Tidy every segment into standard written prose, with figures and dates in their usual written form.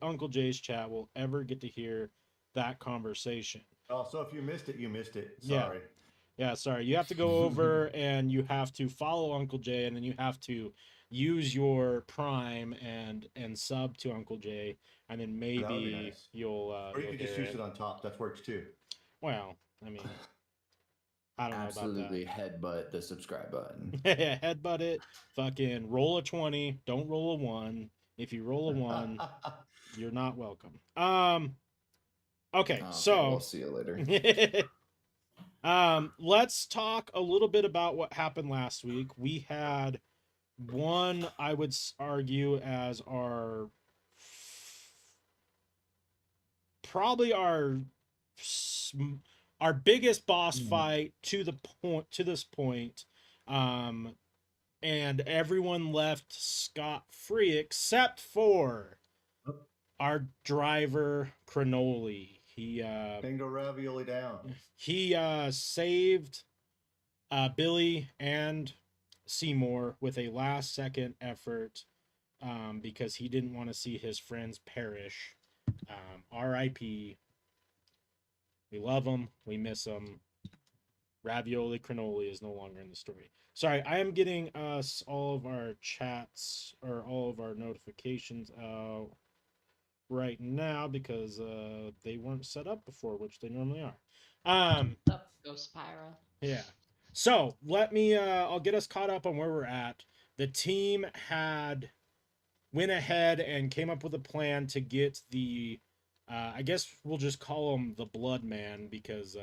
Uncle Jay's chat will ever get to hear that conversation. Oh, so if you missed it, you missed it. Yeah. Sorry. Yeah, sorry. You have to go over and you have to follow Uncle Jay, and then you have to use your Prime and sub to Uncle Jay, and then That would be maybe nice. Or you you'll could just hear use it. it on top. That works too. Well, I mean, I don't know about that. Absolutely headbutt the subscribe button. Headbutt it. Fucking roll a 20. Don't roll a 1. If you roll a 1, you're not welcome. Okay, Okay, so we'll see you later. let's talk a little bit about what happened last week. We had one, I would argue, as probably our biggest boss fight to this point. And everyone left scot-free except for our driver Cronoli. Bingo ravioli down. He saved Billy and Seymour with a last-second effort because he didn't want to see his friends perish. R.I.P. We love him. We miss him. Ravioli Cronoli is no longer in the story. Sorry, I am getting us all of our chats or all of our notifications out right now because they weren't set up before, which they normally are. Ghost Pyro. Yeah. So let me I'll get us caught up on where we're at. The team went ahead and came up with a plan to get the I guess we'll just call him the Blood Man because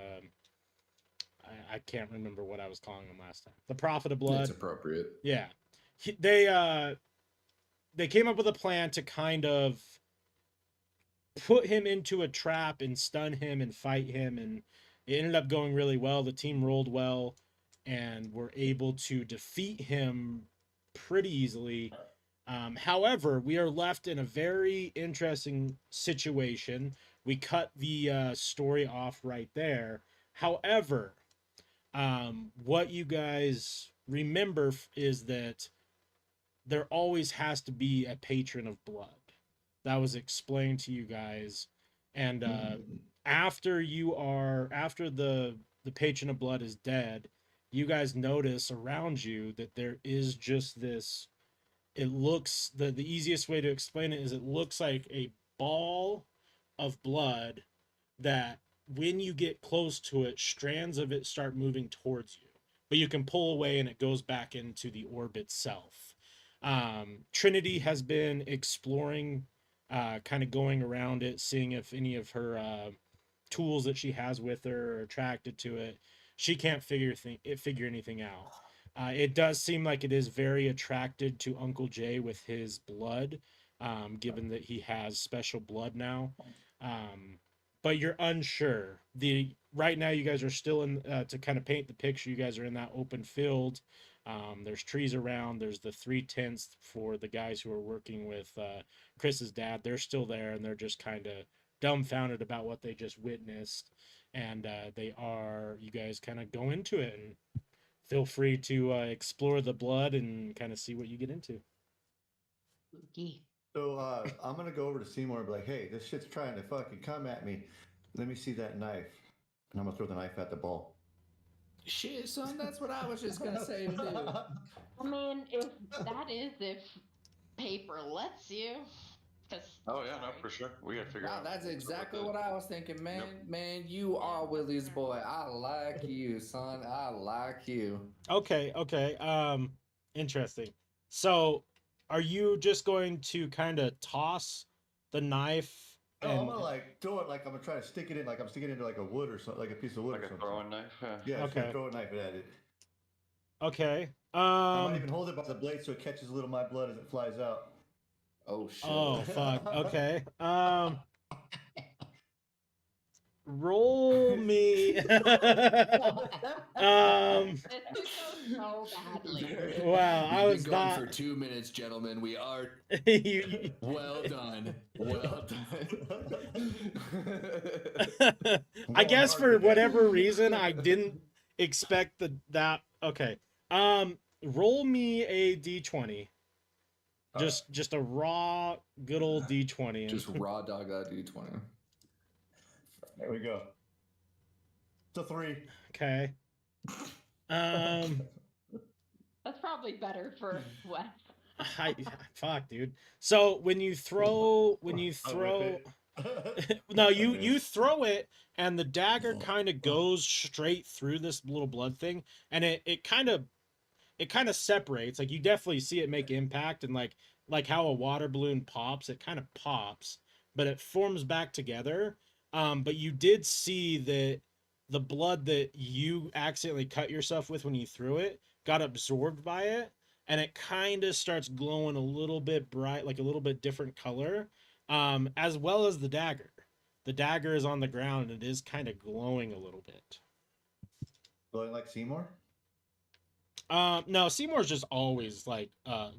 I can't remember what I was calling him last time. The Prophet of Blood. It's appropriate. Yeah. They came up with a plan to kind of put him into a trap and stun him and fight him, and it ended up going really well. The team rolled well and were able to defeat him pretty easily. However, we are left in a very interesting situation. We cut the story off right there. However, what you guys remember is that there always has to be a patron of blood. That was explained to you guys, and after the patron of blood is dead, you guys notice around you that there is just this. It looks the easiest way to explain it is it looks like a ball of blood that when you get close to it, strands of it start moving towards you, but you can pull away and it goes back into the orb itself. Trinity has been exploring, kind of going around it, seeing if any of her tools that she has with her are attracted to it. She can't figure anything out. It does seem like it is very attracted to Uncle Jay with his blood, given that he has special blood now. But you're unsure. Right now, you guys are still in to kind of paint the picture. You guys are in that open field. There's trees around. There's the 3 tents for the guys who are working with Chris's dad. They're still there, and they're just kind of dumbfounded about what they just witnessed. And you guys kind of go into it and feel free to explore the blood and kind of see what you get into. Spooky. So I'm gonna go over to Seymour and be like, "Hey, this shit's trying to fucking come at me. Let me see that knife." And I'm gonna throw the knife at the ball. Shit, son, that's what I was just gonna say to do. I mean, if paper lets you. Oh yeah, no, for sure. We gotta figure Wow, out. that's exactly what I was thinking, man. Yep. Man, you are Willie's boy. I like you, son. I like you. Okay. Interesting. So, are you just going to kind of toss the knife? No, I'm gonna like throw it like I'm gonna try to stick it in, like I'm sticking it into like a wood or something, like a piece of wood like or a something. throwing knife. Yeah, okay. Throw a knife at it. Okay. I might even hold it by the blade so it catches a little of my blood as it flies out. Oh shit. Oh fuck. Okay. Roll me. So badly. Wow, I was going not for 2 minutes, gentlemen. We are well done. Well done. I guess for whatever reason I didn't expect that. Okay. Roll me a d20. Just a raw, good old D20. Just raw dog that D20. There we go. It's a 3. Okay. That's probably better for Wes. Fuck, dude. So when you throw, no, you throw it, and the dagger kind of goes straight through this little blood thing, and it kind of separates. Like you definitely see it make impact, and like how a water balloon pops, it kind of pops, but it forms back together. But you did see that the blood that you accidentally cut yourself with when you threw it got absorbed by it, and it kind of starts glowing a little bit bright, like a little bit different color, as well as the dagger. The dagger is on the ground, and it is kind of glowing a little bit. Glowing like Seymour? No, Seymour's just always like,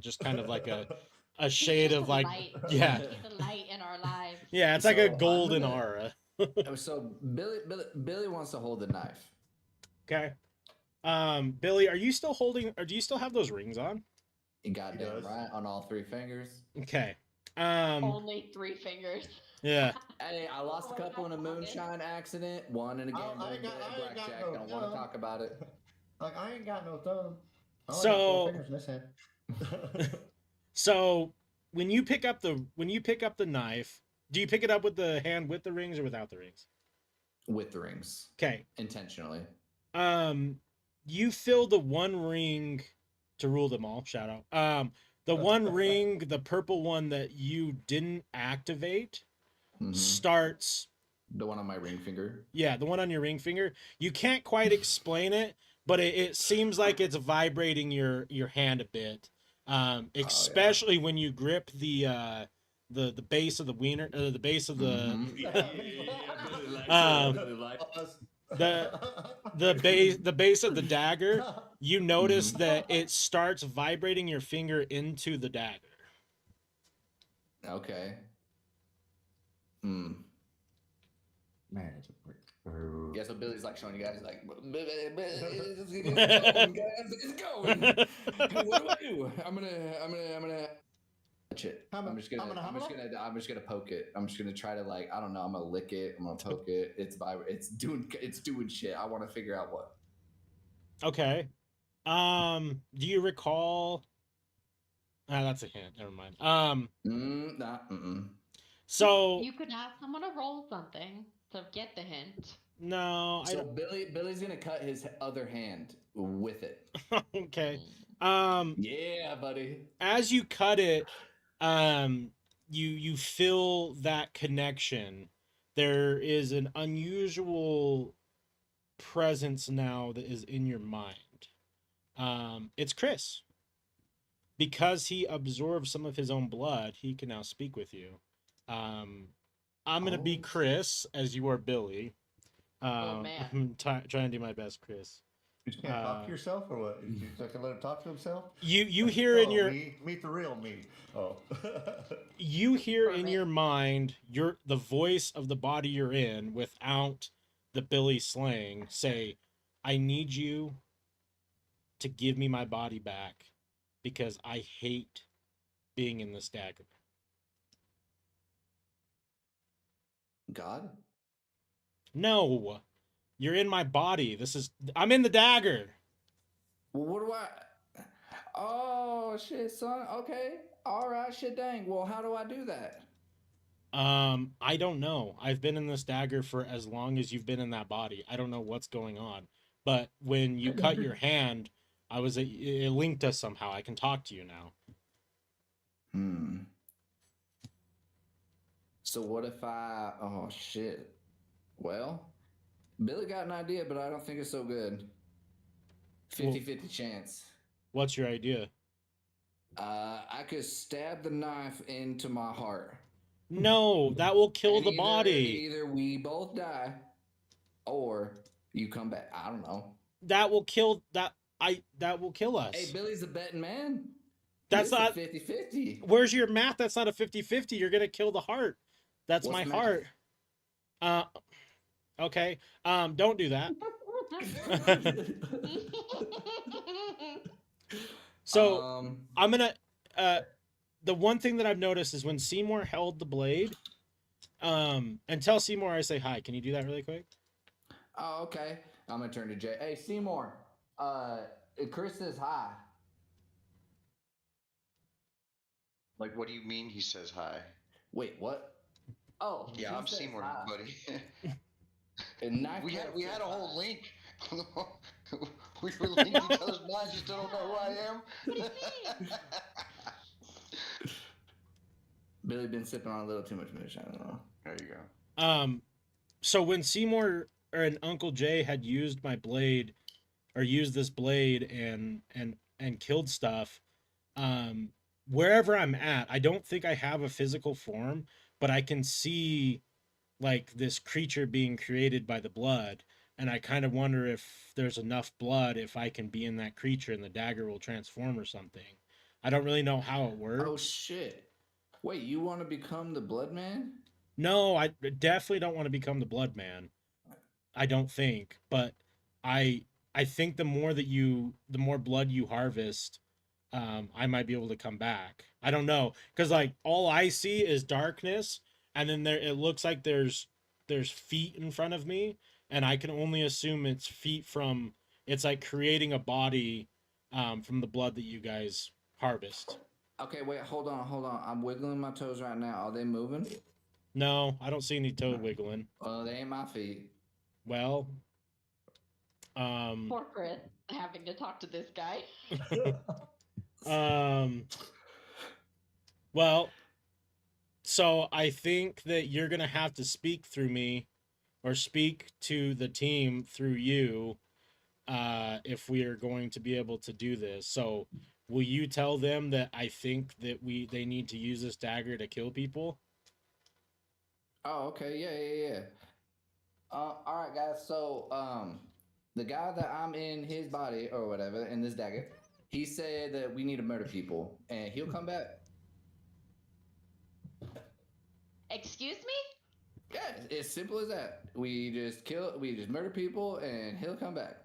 just kind of like a shade He's of just like, light. yeah, He's a light in our lives. yeah, it's like a So, golden I'm gonna- aura. So Billy wants to hold the knife. Okay. Billy, are you still holding, or do you still have those rings on? You goddamn does. right on all 3 fingers. Okay. Only 3 fingers. Yeah. Hey, I lost a couple in a moonshine accident. One in a game I of ain't got blackjack. no Don't want thumb. to talk about it. Like, I ain't got no thumb. I only got So- 4 fingers in this hand. So when you pick up the knife, do you pick it up with the hand with the rings or without the rings? With the rings, Okay. intentionally. You fill the one ring to rule them all. Shout out. The one ring, the purple one that you didn't activate, Mhm. starts. The one on my ring finger. Yeah, the one on your ring finger. You can't quite explain it, but it seems like it's vibrating your hand a bit. Especially when you grip the base of the wiener, the base of the the base of the dagger. You notice that it starts vibrating your finger into the dagger. Okay. Hmm. Man, it's a brick. Yeah, so Billy's like showing you guys, like, it's going, guys, it's going. What do? I'm gonna touch it. I'm just gonna poke it. I'm just gonna try to, like, I don't know. I'm gonna lick it. I'm gonna poke it. It's doing shit. I want to figure out what. Okay. Do you recall? That's a hint. Never mind. Nah. So You could ask someone to roll something to get the hint. no, I So don't. Billy's gonna cut his other hand with it. Okay. Yeah, buddy. As you cut it, you feel that connection. There is an unusual presence now that is in your mind. It's Chris. Because he absorbed some of his own blood, he can now speak with you. I'm gonna be Chris as you are Billy. man. I'm trying to do my best, Chris. You just can't talk to yourself, or what? You just can let him talk to himself? You hear in your meet the real me. Oh. you hear For in me. your mind the voice of the body you're in without the Billy slang say, I need you to give me my body back because I hate being in this dagger. God? No, you're in my body. I'm in the dagger. Well, what do I? Oh shit, son. Okay. All right. Shit, dang. Well, how do I do that? I don't know. I've been in this dagger for as long as you've been in that body. I don't know what's going on. But when you cut your hand, it linked us somehow. I can talk to you now. So what if I? Oh shit. Well, Billy got an idea, but I don't think it's so good. 50-50 chance. What's your idea? I could stab the knife into my heart. No, that will kill And the body. Either we both die, or you come back. I don't know. That will kill us. Hey, Billy's a betting man. That's This is not 50-50. Where's your math? That's not a 50-50. You're gonna kill the heart. That's What's my math? heart. Okay. Don't do that. So I'm gonna the one thing that I've noticed is when Seymour held the blade, and tell Seymour I say hi. Can you do that really quick? Oh, okay. I'm gonna turn to Jay. Hey, Seymour. Chris says hi. Like, what do you mean he says hi? Wait, what? Oh, Yeah, I'm Seymour, hi. buddy. And we had a whole link. We were linking each other's minds. You still don't know who I am? What do you mean? Billy been sipping on a little too much moonshine. I don't know. There you go. So when Seymour and Uncle Jay had used my blade, or used this blade and killed stuff, wherever I'm at, I don't think I have a physical form, but I can see like this creature being created by the blood, and I kind of wonder if there's enough blood, if I can be in that creature and the dagger will transform or something. I don't really know how it works. Oh shit! Wait, you want to become the Blood Man? No, I definitely don't want to become the Blood Man. I don't think, but I think the more blood you harvest, I might be able to come back. I don't know, because like all I see is darkness, and then it looks like there's feet in front of me, and I can only assume it's feet from, it's like creating a body from the blood that you guys harvest. Okay, wait, hold on. I'm wiggling my toes right now. Are they moving? No, I don't see any toe wiggling. They ain't my feet. Well, Poor Chris having to talk to this guy. Well, so I think that you're gonna have to speak through me, or speak to the team through you, if we are going to be able to do this. So will you tell them that I think that they need to use this dagger to kill people? Oh, okay, yeah. All right, guys. So, the guy that I'm in his body or whatever in this dagger, he said that we need to murder people, and he'll come back. Excuse me? Yeah, it's simple as that. We just murder people, and he'll come back.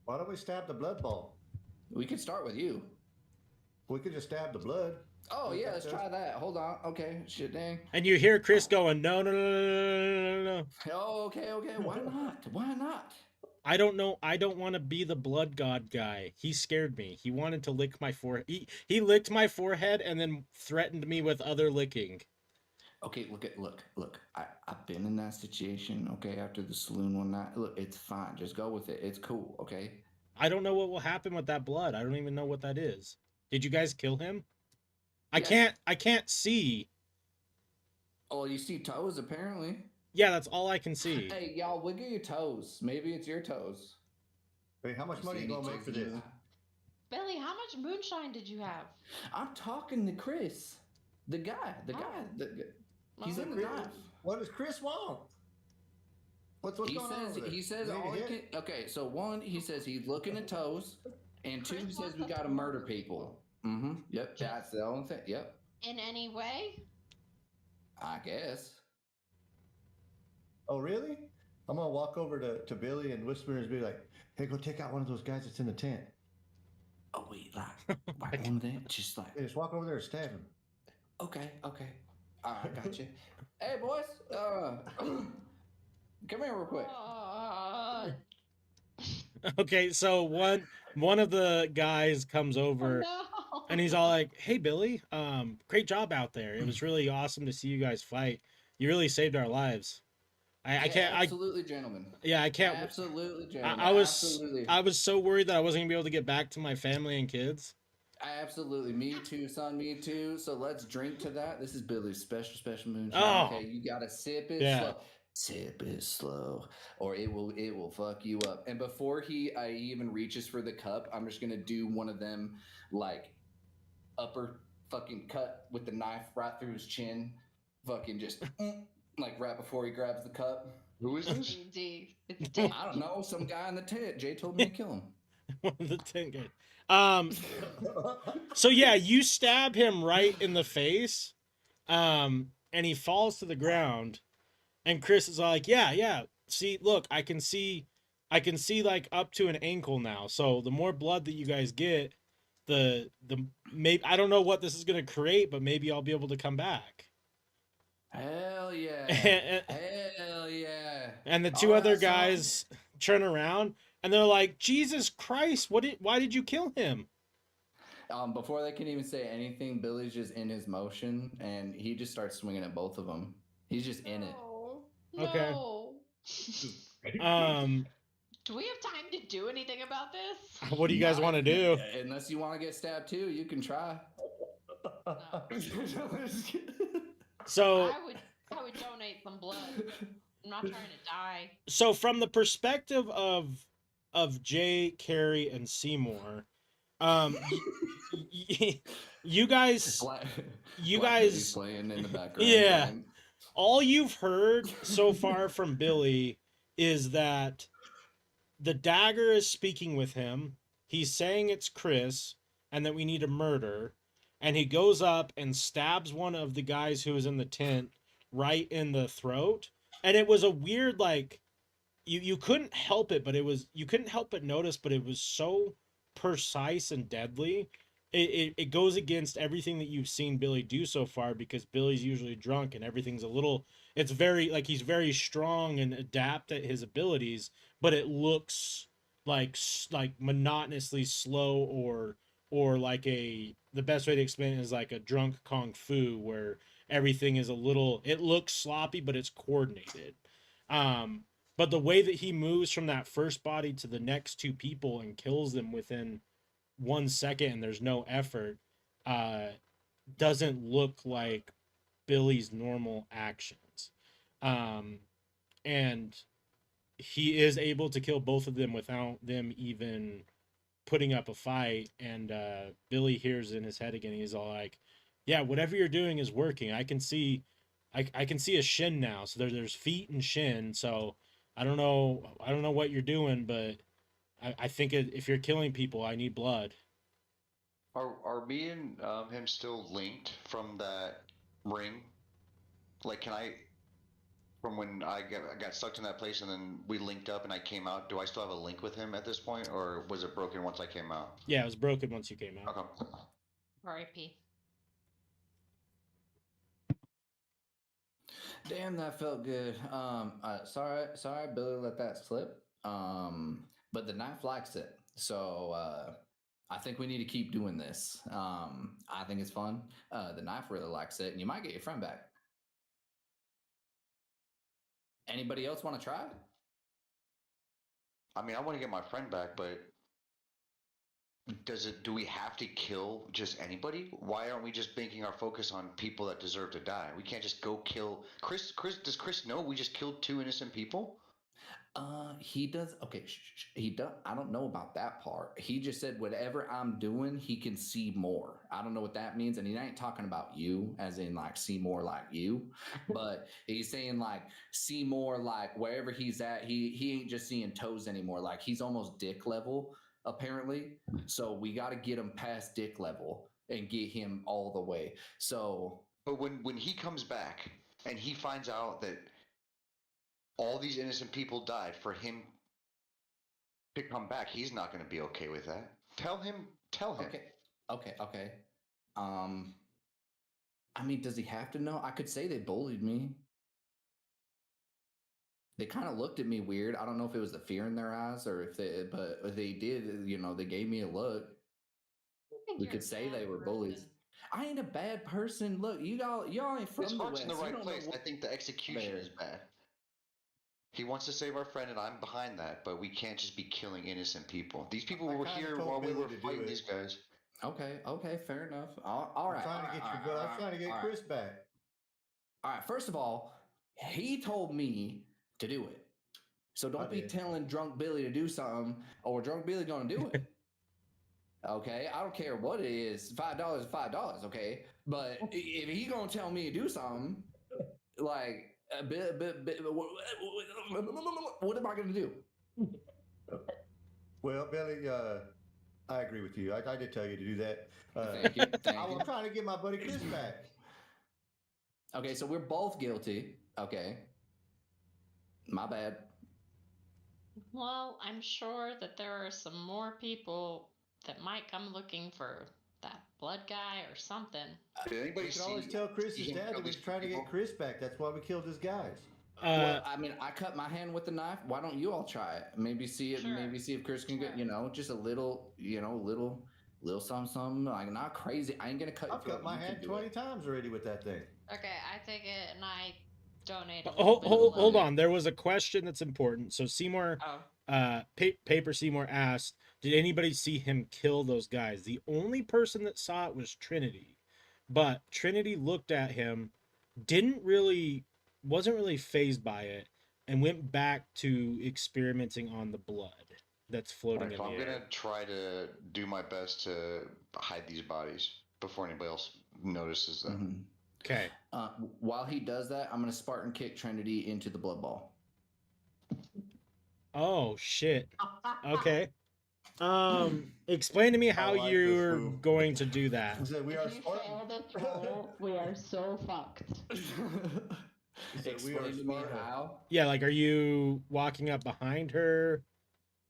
Why don't we stab the blood ball? We could start with you. We could just stab the blood. Oh yeah, let's try that. Hold on. Okay, shit, dang. And you hear Chris going, no. Oh, okay. Why not? Why not? I don't know. I don't want to be the blood god guy. He scared me. He wanted to lick my forehead. He licked my forehead and then threatened me with other licking. Okay, look. I've been in that situation, okay, after the saloon one night. Look, it's fine. Just go with it. It's cool, okay? I don't know what will happen with that blood. I don't even know what that is. Did you guys kill him? Yes. I can't see. Oh, you see toes, apparently. Yeah, that's all I can see. Hey, y'all, wiggle your toes. Maybe it's your toes. Hey, how much money you gonna make for this? Billy, how much moonshine did you have? I'm talking to Chris. The guy. He's in the knife. What does Chris want? What's going on over there? He says all he can. Okay, so one, he says he's looking at toes, and two, he says we gotta murder people. Mm-hmm. Yep, that's the only thing. Yep. In any way? I guess. Oh, really? I'm gonna walk over to Billy and whisper and be like, "Hey, go take out one of those guys that's in the tent." Oh wait, like one of them, just like. Yeah, just walk over there and stab him. Okay. All right, gotcha. Hey, boys, come here real quick. Okay, so one of the guys comes over, no. and he's all like, "Hey, Billy, great job out there. It was really awesome to see you guys fight. You really saved our lives." I can't. Absolutely, gentlemen. Yeah, I can't. Absolutely, gentlemen. I was so worried that I wasn't gonna be able to get back to my family and kids. Absolutely, me too, son. Me too. So let's drink to that. This is Billy's special moonshine. Oh. Okay, you gotta sip it slow. Sip it slow, or it will fuck you up. And before he even reaches for the cup, I'm just gonna do one of them like upper fucking cut with the knife right through his chin, fucking just like right before he grabs the cup. Who is this? It's I don't know, some guy in the tent. Jay told me to kill him. One of the 10 guys. So yeah, you stab him right in the face, and he falls to the ground. And Chris is like, yeah. See, look, I can see like up to an ankle now. So the more blood that you guys get, the maybe I don't know what this is gonna create, but maybe I'll be able to come back. Hell yeah. and, Hell yeah. and the All two other right, son. guys turn around and they're like, Jesus Christ, why did you kill him? Before they can even say anything, Billy's just in his motion, and he just starts swinging at both of them. He's just in it. Okay. No. Do we have time to do anything about this? What do you guys want to do? Unless you want to get stabbed too, you can try. So I would donate some blood. I'm not trying to die. so from the perspective of Jay, Carrie, and Seymour, you guys playing in the background. Yeah. All you've heard so far from Billy is that the dagger is speaking with him. He's saying it's Chris and that we need a murder. And he goes up and stabs one of the guys who was in the tent right in the throat. And it was a weird, like, you couldn't help it, but you couldn't help but notice, but it was so precise and deadly. It goes against everything that you've seen Billy do so far, because Billy's usually drunk and everything's it's very, like, he's very strong and adept at his abilities, but it looks like monotonously slow, or like the best way to explain it is like a drunk kung fu, where everything is it looks sloppy, but it's coordinated. But the way that he moves from that first body to the next two people and kills them within 1 second and there's no effort, doesn't look like Billy's normal actions. And he is able to kill both of them without them even putting up a fight. And Billy hears in his head again, he's all like, yeah, whatever you're doing is working. I can see a shin now. So there's feet and shin. So I don't know what you're doing, but I think if you're killing people, I need blood. Are me and him still linked from that ring? Like, can I, from when I got stuck in that place and then we linked up and I came out, do I still have a link with him at this point, or was it broken once I came out? Yeah, it was broken once you came out. Okay. R.I.P. Damn, that felt good. Sorry, Billy let that slip. But the knife likes it, so I think we need to keep doing this. I think it's fun. The knife really likes it, and you might get your friend back. Anybody else want to try? I mean, I want to get my friend back, but do we have to kill just anybody? Why aren't we just making our focus on people that deserve to die? We can't just go kill Chris. Does Chris know we just killed 2 innocent people? He does. Okay, he does. I don't know about that part. He just said whatever I'm doing, he can see more. I don't know what that means, and he ain't talking about you, as in like see more like you, but he's saying like see more like wherever he's at. He ain't just seeing toes anymore. Like he's almost dick level apparently. So we got to get him past dick level and get him all the way. So, but when he comes back and he finds out that all these innocent people died for him to come back, he's not going to be okay with that. Tell him. Okay. I mean, does he have to know? I could say they bullied me. They kind of looked at me weird. I don't know if it was the fear in their eyes or but they did, they gave me a look. We could say they were bullies. I ain't a bad person. Look, y'all ain't from his the heart's West. in the right place. I think the execution is bad. He wants to save our friend, and I'm behind that, but we can't just be killing innocent people. These people were here while we were fighting these guys. Okay, fair enough. All right. I'm trying to get Chris back. All right, first of all, he told me to do it. So don't be telling drunk Billy to do something, or drunk Billy gonna do it. Okay, I don't care what it is. $5 is $5, okay? But if he gonna tell me to do something, like, what am I gonna do? Well, Billy, I agree with you. I did tell you to do that. Thank you. I was trying to get my buddy Chris back. Okay, so we're both guilty. Okay. My bad. Well, I'm sure that there are some more people that might come looking for that blood guy or something. Did anybody We can always tell Chris's him dad kill that these he's trying to get people? Chris back. That's why we killed his guys. Well, I mean, I cut my hand with the knife. Why don't you all try it? Maybe see it. Sure. Maybe see if Chris can get, Sure. just a little, little something. Like not crazy. I ain't gonna cut. I've cut my hand 20 times already with that thing. Okay, I take it and I donate. A Hold, little bit of hold, hold blood. on. There was a question that's important. So Seymour, Oh, Paper Seymour asked, did anybody see him kill those guys? The only person that saw it was Trinity, but Trinity looked at him, wasn't really fazed by it, and went back to experimenting on the blood that's floating Alright, in so the I'm air. gonna try to do my best to hide these bodies before anybody else notices them. Okay. While he does that, I'm gonna Spartan kick Trinity into the blood ball. Oh shit. Okay. Explain to me how I like this you're move. going to do that. He said, we are if you Spartan. fail this roll, we are so fucked. He said, we are Explain to me Spartan. how. Yeah, like, are you walking up behind her?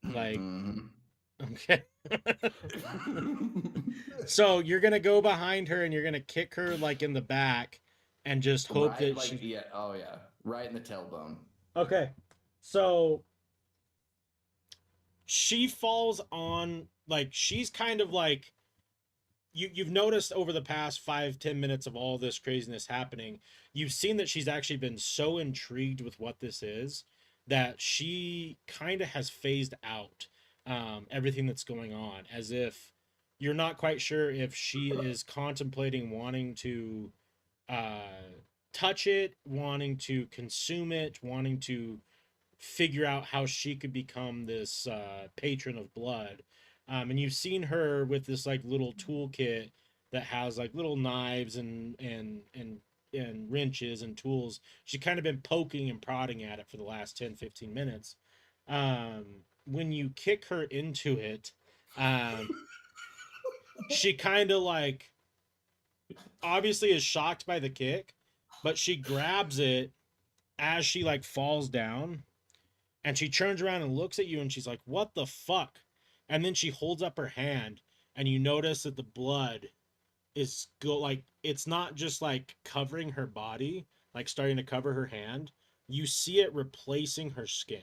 Like, Mhm. okay. So you're gonna go behind her and you're gonna kick her like in the back, and just hope Right, that like, she. yeah, oh yeah, right in the tailbone. Okay. So she falls on, like, she's kind of like, you've noticed over the past 5-10 minutes of all this craziness happening, you've seen that she's actually been so intrigued with what this is that she kind of has phased out everything that's going on, as if you're not quite sure if she is contemplating wanting to touch it, wanting to consume it, wanting to figure out how she could become this patron of blood. And you've seen her with this like little toolkit that has like little knives and wrenches and tools. She's kind of been poking and prodding at it for the last 10-15 minutes. When you kick her into it, she kind of like obviously is shocked by the kick, but she grabs it as she like falls down, and she turns around and looks at you and she's like, what the fuck? And then she holds up her hand, and you notice that the blood is it's not just like covering her body, like starting to cover her hand. You see it replacing her skin,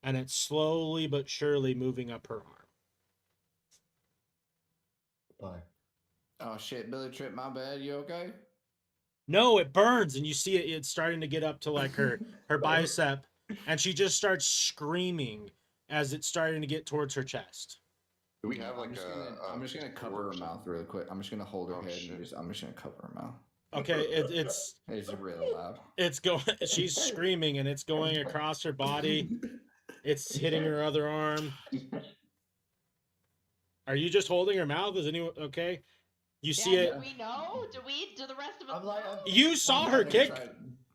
and it's slowly but surely moving up her arm. Bye. Oh shit, Billy Trip, my bad. You okay? No, it burns, and you see it's starting to get up to like her bicep, and she just starts screaming as it's starting to get towards her chest. Do we have like I'm just gonna cover her mouth really quick. I'm just gonna hold her head shit. and I'm just gonna cover her mouth. Okay, it's really loud. it's going. She's screaming, and it's going across her body. It's hitting her other arm. Are you just holding her mouth? Is anyone okay? You see it. Do we know? Do the rest of us I'm like, know? You saw her kick.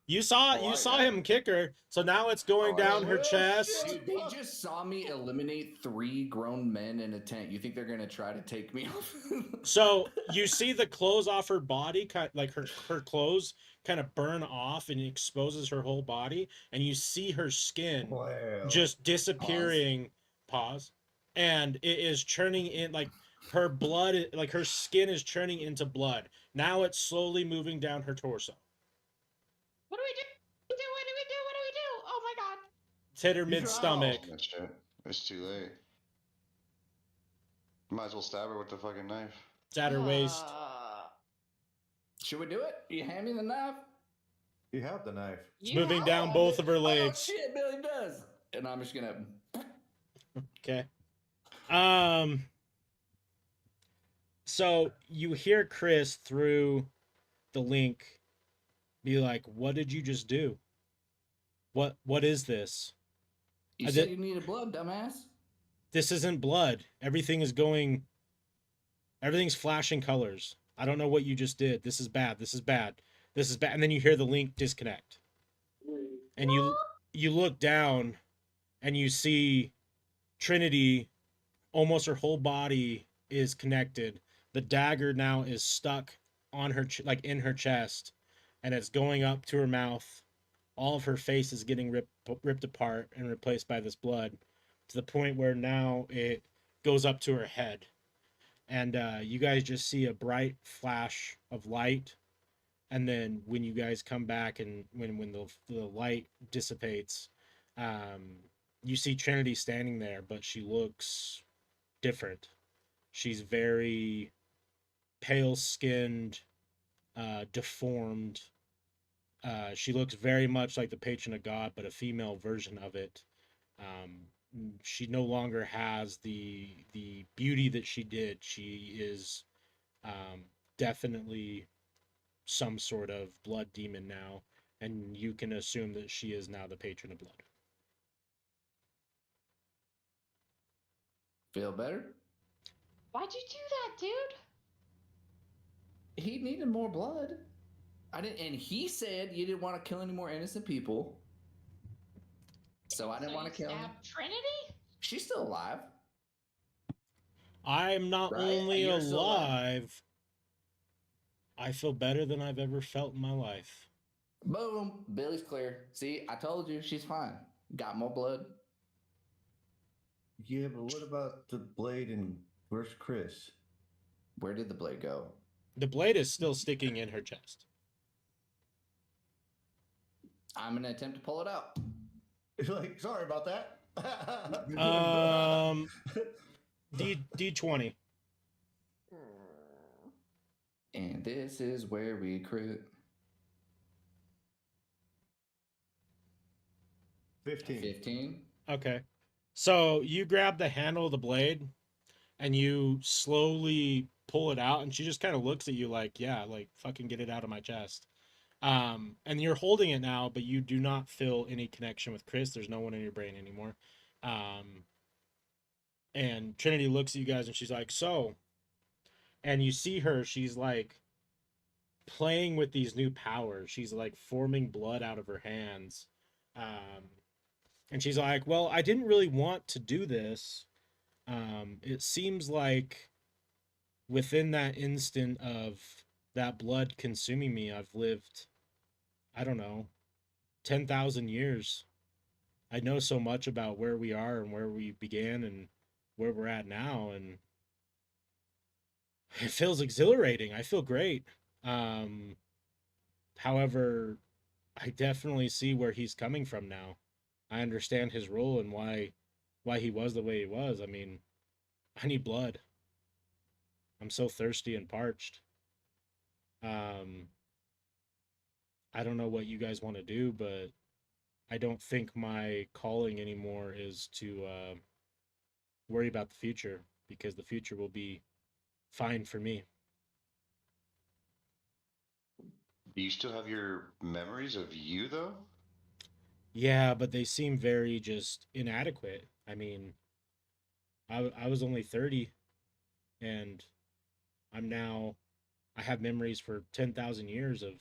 You saw Oh, him kick her. So now it's going down her chest. Dude, they just saw me eliminate 3 grown men in a tent. You think they're gonna try to take me off? So you see the clothes off her body, like her clothes kind of burn off, and it exposes her whole body, and you see her skin Wow. just disappearing. Pause. And it is churning in, like her blood, like her skin is churning into blood. Now it's slowly moving down her torso. What do we do? What do we do? Oh my god. It's hit her mid stomach. That shit. It's too late. Might as well stab her with the fucking knife. It's at her waist. Should we do it? You hand me the knife? You have the knife. It's moving down both of her legs. Oh shit, Billy does. And I'm just gonna. Okay. So you hear Chris through the link be like, "What did you just do? What is this? You said you needed blood, dumbass. This isn't blood. Everything's flashing colors. I don't know what you just did. This is bad. This is bad. This is bad." And then you hear the link disconnect. And you look down and you see Trinity, almost her whole body is connected. The dagger now is stuck on her, like in her chest, and it's going up to her mouth. All of her face is getting ripped apart and replaced by this blood, to the point where now it goes up to her head. And you guys just see a bright flash of light. And then when you guys come back and when the light dissipates, you see Trinity standing there, but she looks different. She's very pale skinned, deformed. She looks very much like the patron of God, but a female version of it. She no longer has the beauty that she did. She is definitely some sort of blood demon now, and you can assume that she is now the patron of blood. Feel better? Why'd you do that, dude? He needed more blood. I didn't, and he said you didn't want to kill any more innocent people. So I didn't want to kill him. Trinity? She's still alive. I'm not Right? only You're still alive, I feel better than I've ever felt in my life. Boom. Billy's clear. See, I told you she's fine. Got more blood. Yeah, but what about the blade and where's Chris? Where did the blade go? The blade is still sticking in her chest. I'm gonna attempt to pull it out. Like, sorry about that. D20. And this is where we crit. 15. Okay. So you grab the handle of the blade and you slowly pull it out, and she just kind of looks at you like, yeah, like fucking get it out of my chest. And you're holding it now, but you do not feel any connection with Chris. There's no one in your brain anymore. And Trinity looks at you guys and she's like, so, and you see her, she's like playing with these new powers. She's like forming blood out of her hands. And she's like, well, I didn't really want to do this. It seems like within that instant of that blood consuming me, I've lived, I don't know, 10,000 years. I know so much about where we are and where we began and where we're at now, and it feels exhilarating. I feel great. However, I definitely see where he's coming from now. I understand his role and why he was the way he was. I mean, I need blood. I'm so thirsty and parched. I don't know what you guys want to do, but I don't think my calling anymore is to worry about the future, because the future will be fine for me. Do you still have your memories of you, though? Yeah, but they seem very just inadequate. I mean, I was only 30, and I have memories for 10,000 years of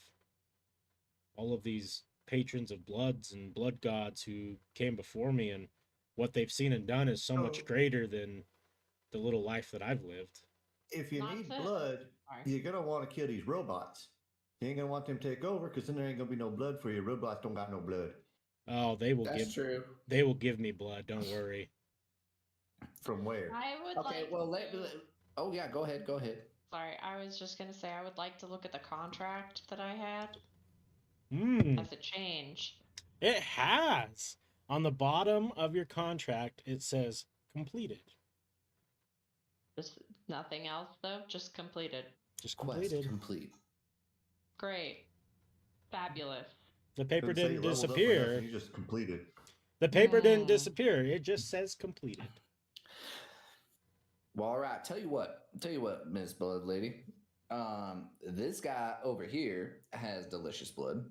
all of these patrons of bloods and blood gods who came before me, and what they've seen and done is so much greater than the little life that I've lived. If you Not need to- blood, Sorry. you're gonna want to kill these robots. You ain't gonna want them to take over, because then there ain't gonna be no blood for you. Robots don't got no blood. Oh, That's true. they will give me blood, don't worry. From where? I would Okay, like. well, to- oh yeah, go ahead. Sorry, I was just gonna say I would like to look at the contract that I had. Hmm. Has it changed? It has. On the bottom of your contract, it says completed. Just nothing else though. Just completed. Just Quest completed. complete. Great. Fabulous. The paper Doesn't say didn't you leveled up or disappear. nothing, you just completed. The paper didn't Hmm. disappear. It just says completed. Well, all right. Tell you what, Miss Blood Lady. This guy over here has delicious blood.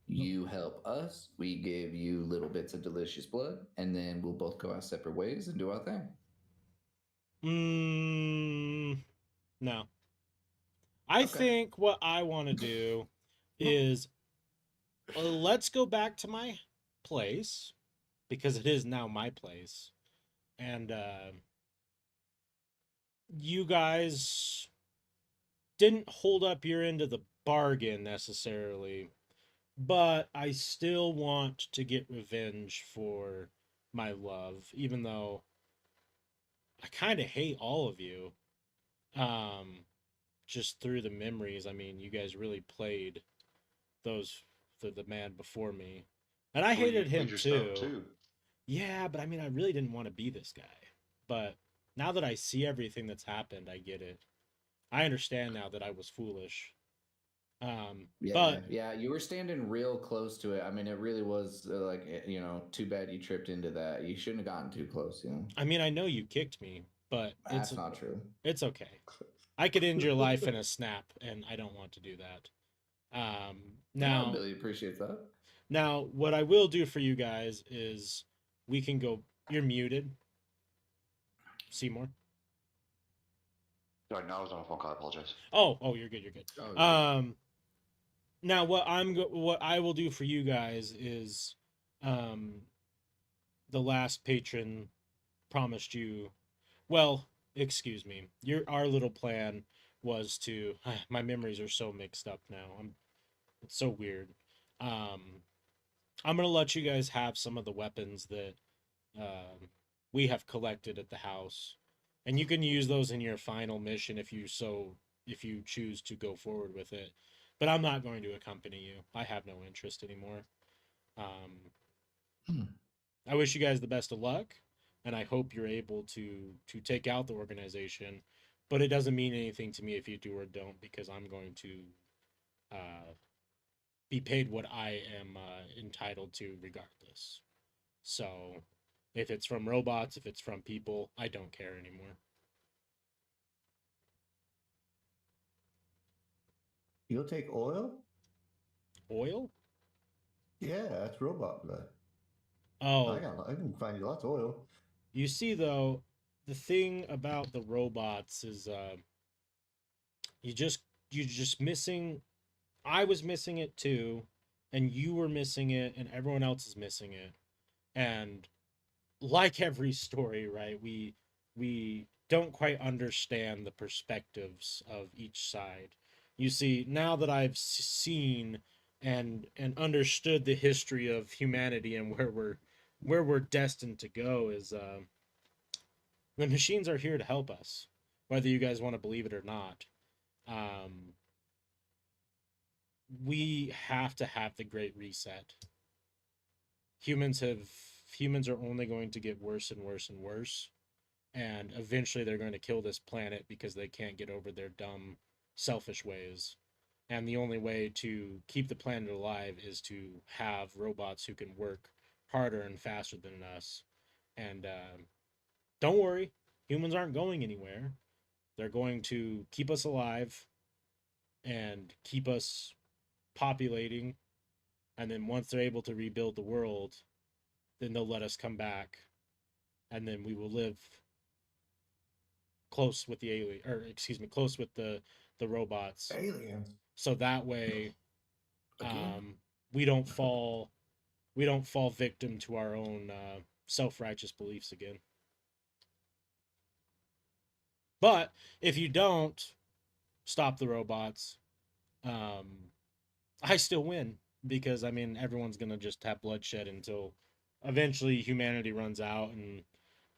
You help us. We give you little bits of delicious blood, and then we'll both go our separate ways and do our thing. No. I Okay. think what I want to do is let's go back to my place, because it is now my place. And you guys didn't hold up your end of the bargain necessarily, but I still want to get revenge for my love, even though I kind of hate all of you. Just through the memories. I mean, you guys really played those the man before me, and I Well, you hated him played your stuff too. Yeah, but I mean, I really didn't want to be this guy. But now that I see everything that's happened, I get it. I understand now that I was foolish. Yeah, But yeah, you were standing real close to it. I mean, it really was too bad you tripped into that. You shouldn't have gotten too close, you know. I mean, I know you kicked me, but That's not true. it's okay. I could end your life in a snap, and I don't want to do that. Now, Billy appreciates that. now, what I will do for you guys is we can go. You're muted, Seymour. Sorry, no, I was on a phone call. I apologize. Oh, you're good. You're good. Oh, Now what what I will do for you guys is, um, the last patron promised you. Well, excuse me. Our little plan was to. My memories are so mixed up now. It's so weird. I'm gonna let you guys have some of the weapons that we have collected at the house, and you can use those in your final mission if you choose to go forward with it. But I'm not going to accompany you. I have no interest anymore. I wish you guys the best of luck, and I hope you're able to take out the organization. But it doesn't mean anything to me if you do or don't, because I'm going to be paid what I am entitled to regardless. So if it's from robots, if it's from people, I don't care anymore. You'll take oil? Oil? Yeah, that's robot blood. Oh, I can find you lots of oil. you see though, the thing about the robots is you're just missing. I was missing it too, and you were missing it, and everyone else is missing it. And like every story, right? We don't quite understand the perspectives of each side. You see, now that I've seen and understood the history of humanity and where we're destined to go is the machines are here to help us, whether you guys want to believe it or not. Um, we have to have the Great Reset. Humans are only going to get worse and worse and worse, and eventually they're going to kill this planet because they can't get over their dumb, selfish ways. And the only way to keep the planet alive is to have robots who can work harder and faster than us. And don't worry, humans aren't going anywhere. They're going to keep us alive and keep us populating. And then once they're able to rebuild the world, then they'll let us come back. And then we will live close with the alien, or excuse me, close with the robots. Aliens. So that way, Again? we don't fall victim to our own self-righteous beliefs again. But if you don't stop the robots, I still win, because I mean everyone's gonna just have bloodshed until eventually humanity runs out, and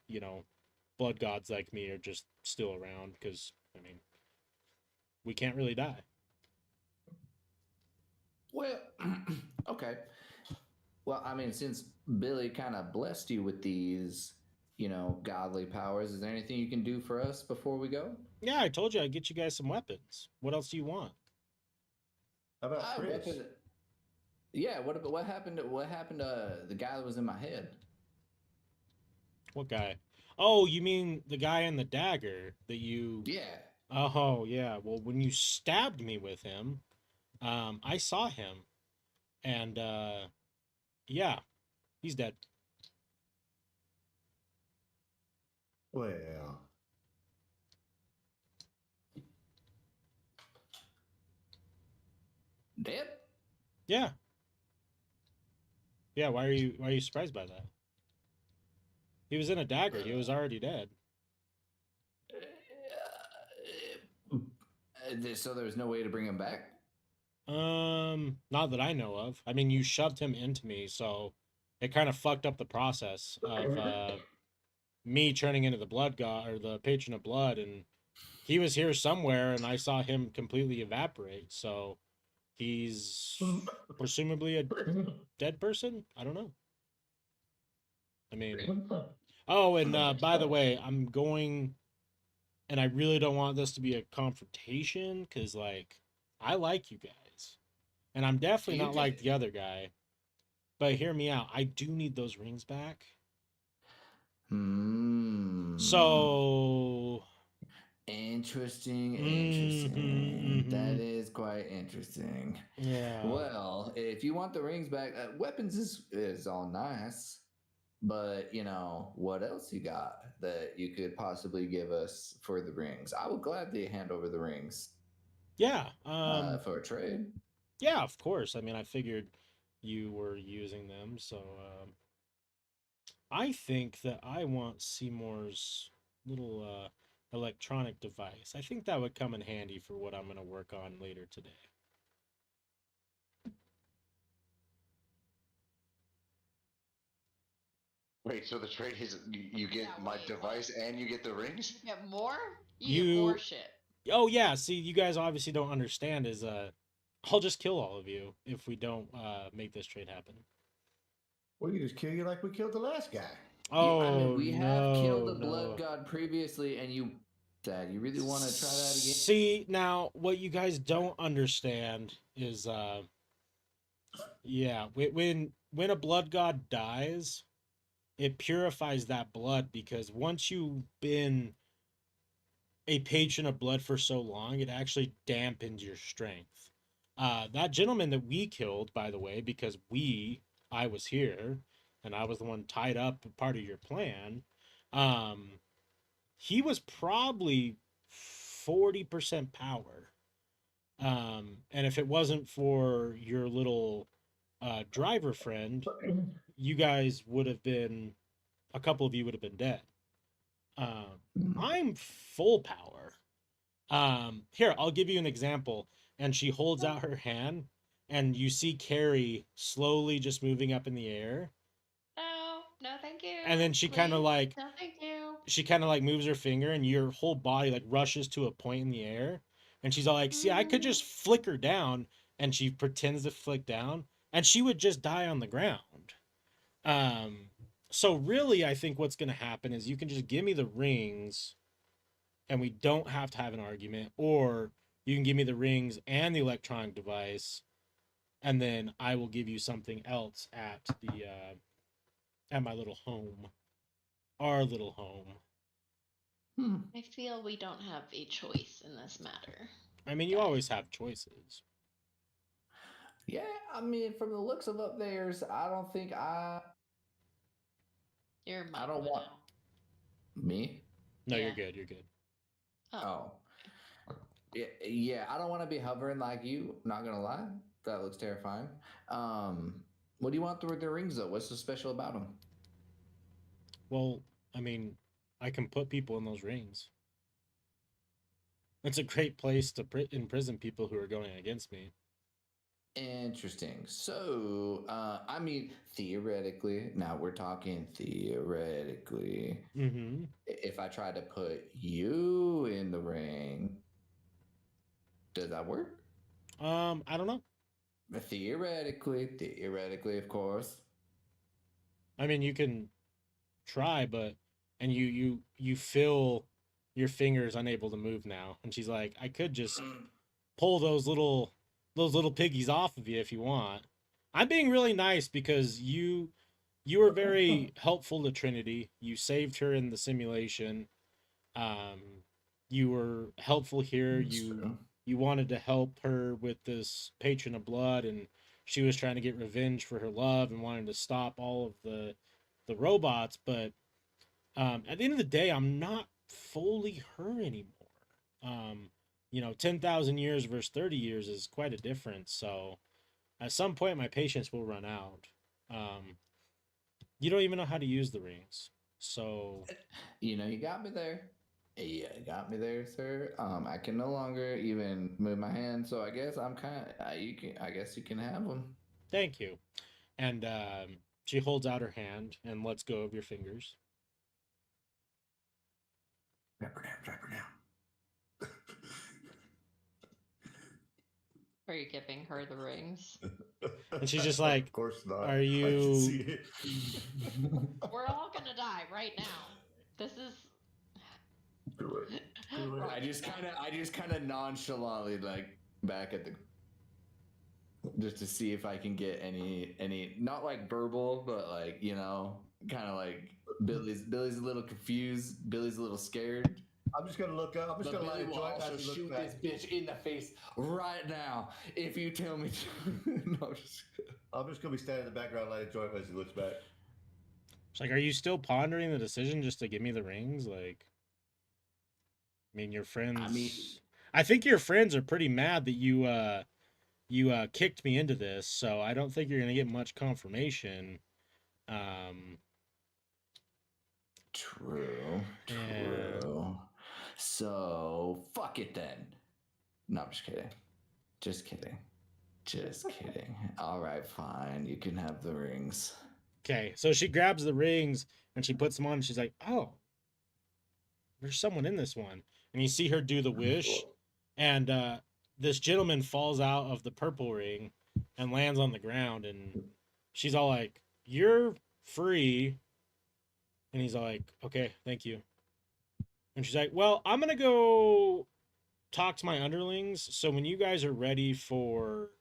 you know, blood gods like me are just still around, because I mean we can't really die. Well, okay. Well, I mean, since Billy kind of blessed you with these, godly powers, is there anything you can do for us before we go? Yeah, I told you I'd get you guys some weapons. What else do you want? How about Chris? Yeah, what happened to the guy that was in my head? What guy? Oh, you mean the guy in the dagger that you... Yeah. Oh, yeah. Well, when you stabbed me with him, I saw him. And, yeah, he's dead. Well, Dead? Yeah. Yeah, why are you surprised by that? He was in a dagger. He was already dead. So there was no way to bring him back? Not that I know of. I mean, you shoved him into me, so it kind of fucked up the process of me turning into the blood god or the patron of blood, and he was here somewhere, and I saw him completely evaporate. So he's presumably a dead person. I don't know. I mean, oh, and by the way, I'm going, and I really don't want this to be a confrontation because, like, I like you guys, and I'm definitely You not like did. the other guy. But hear me out. I do need those rings back. Hmm. So Interesting. mhm. That is quite interesting. Yeah. Well, if you want the rings back, weapons is all nice, but you know what else you got that you could possibly give us for the rings? I would gladly hand over the rings Yeah. for a trade. Yeah, of course. I mean, I figured you were using them, so I think that I want Seymour's little electronic device. I think that would come in handy for what I'm going to work on later today. Wait, so the trade is you get Yeah, my wait, device and you get the rings? You get more? You get more shit. Oh yeah, see, you guys obviously don't understand is I'll just kill all of you if we don't make this trade happen. We can just kill you like we killed the last guy. Oh, I mean, we have killed a no. blood god previously, and Dad, you really want to try that again? See, now what you guys don't understand is yeah, when a blood god dies, it purifies that blood because once you've been a patron of blood for so long, it actually dampens your strength. That gentleman that we killed, by the way, because I was here and I was the one tied up part of your plan. He was probably 40% power. And if it wasn't for your little driver friend, you guys would have been, a couple of you would have been dead. I'm full power. Here, I'll give you an example. And she holds out her hand, and you see Carrie slowly just moving up in the air. No, thank you. And then she kind of like, no, thank you. she kind of like moves her finger, and your whole body like rushes to a point in the air. And she's all like, see, I could just flick her down, and she pretends to flick down, and she would just die on the ground. So really, I think what's going to happen is you can just give me the rings, and we don't have to have an argument, or you can give me the rings and the electronic device, and then I will give you something else at the at my little home, our little home. I feel we don't have a choice in this matter. I mean, you always have choices. Yeah, I mean, from the looks of up there's, I don't think You're I don't want me. No, Yeah. you're good. You're good. Oh. Yeah, I don't want to be hovering like you. Not gonna lie, that looks terrifying. What do you want the rings though? What's so special about them? Well, I mean, I can put people in those rings. It's a great place to imprison people who are going against me. Interesting. So, I mean, theoretically, now we're talking theoretically. Mm-hmm. If I try to put you in the ring, does that work? I don't know. Theoretically, of course. I mean, you can try, but and you feel your fingers unable to move now, and she's like, I could just pull those little piggies off of you if you want. I'm being really nice because you were very helpful to Trinity. You saved her in the simulation. You were helpful here. You wanted to help her with this patron of blood, and she was trying to get revenge for her love and wanted to stop all of the robots. But at the end of the day, I'm not fully her anymore. 10,000 years versus 30 years is quite a difference. So at some point, my patience will run out. You don't even know how to use the rings. So you got me there. Yeah, got me there, sir. I can no longer even move my hand, so I guess I'm kind of I guess you can have them. Thank you. And she holds out her hand and lets go of your fingers. Trap her down, trap her down. Are you giving her the rings? And she's just like, of course not. are I you- can see it. We're all gonna die right now. This is. Do it. Do it. We're all I just gonna die. kind of nonchalantly like back at the, just to see if I can get any not like verbal, but like, you know, kind of like Billy's a little confused, Billy's a little scared. I'm just gonna look up. I'm just But gonna light Billy a will joint also as he shoot looks this back. bitch in the face right now if you tell me to. No, I'm just gonna be standing in the background, light a joint as he looks back. It's like, are you still pondering the decision just to give me the rings? Like, I mean, your friends. I think your friends are pretty mad that you kicked me into this, so I don't think you're gonna get much confirmation. True. Yeah. So fuck it then. No, I'm just kidding. Just kidding. Just kidding. All right, fine. You can have the rings. Okay, so she grabs the rings and she puts them on. And she's like, "Oh, there's someone in this one." And you see her do the wish, and this gentleman falls out of the purple ring and lands on the ground. And she's all like, "You're free." And he's all like, "Okay, thank you." And she's like, "Well, I'm gonna go talk to my underlings. So when you guys are ready for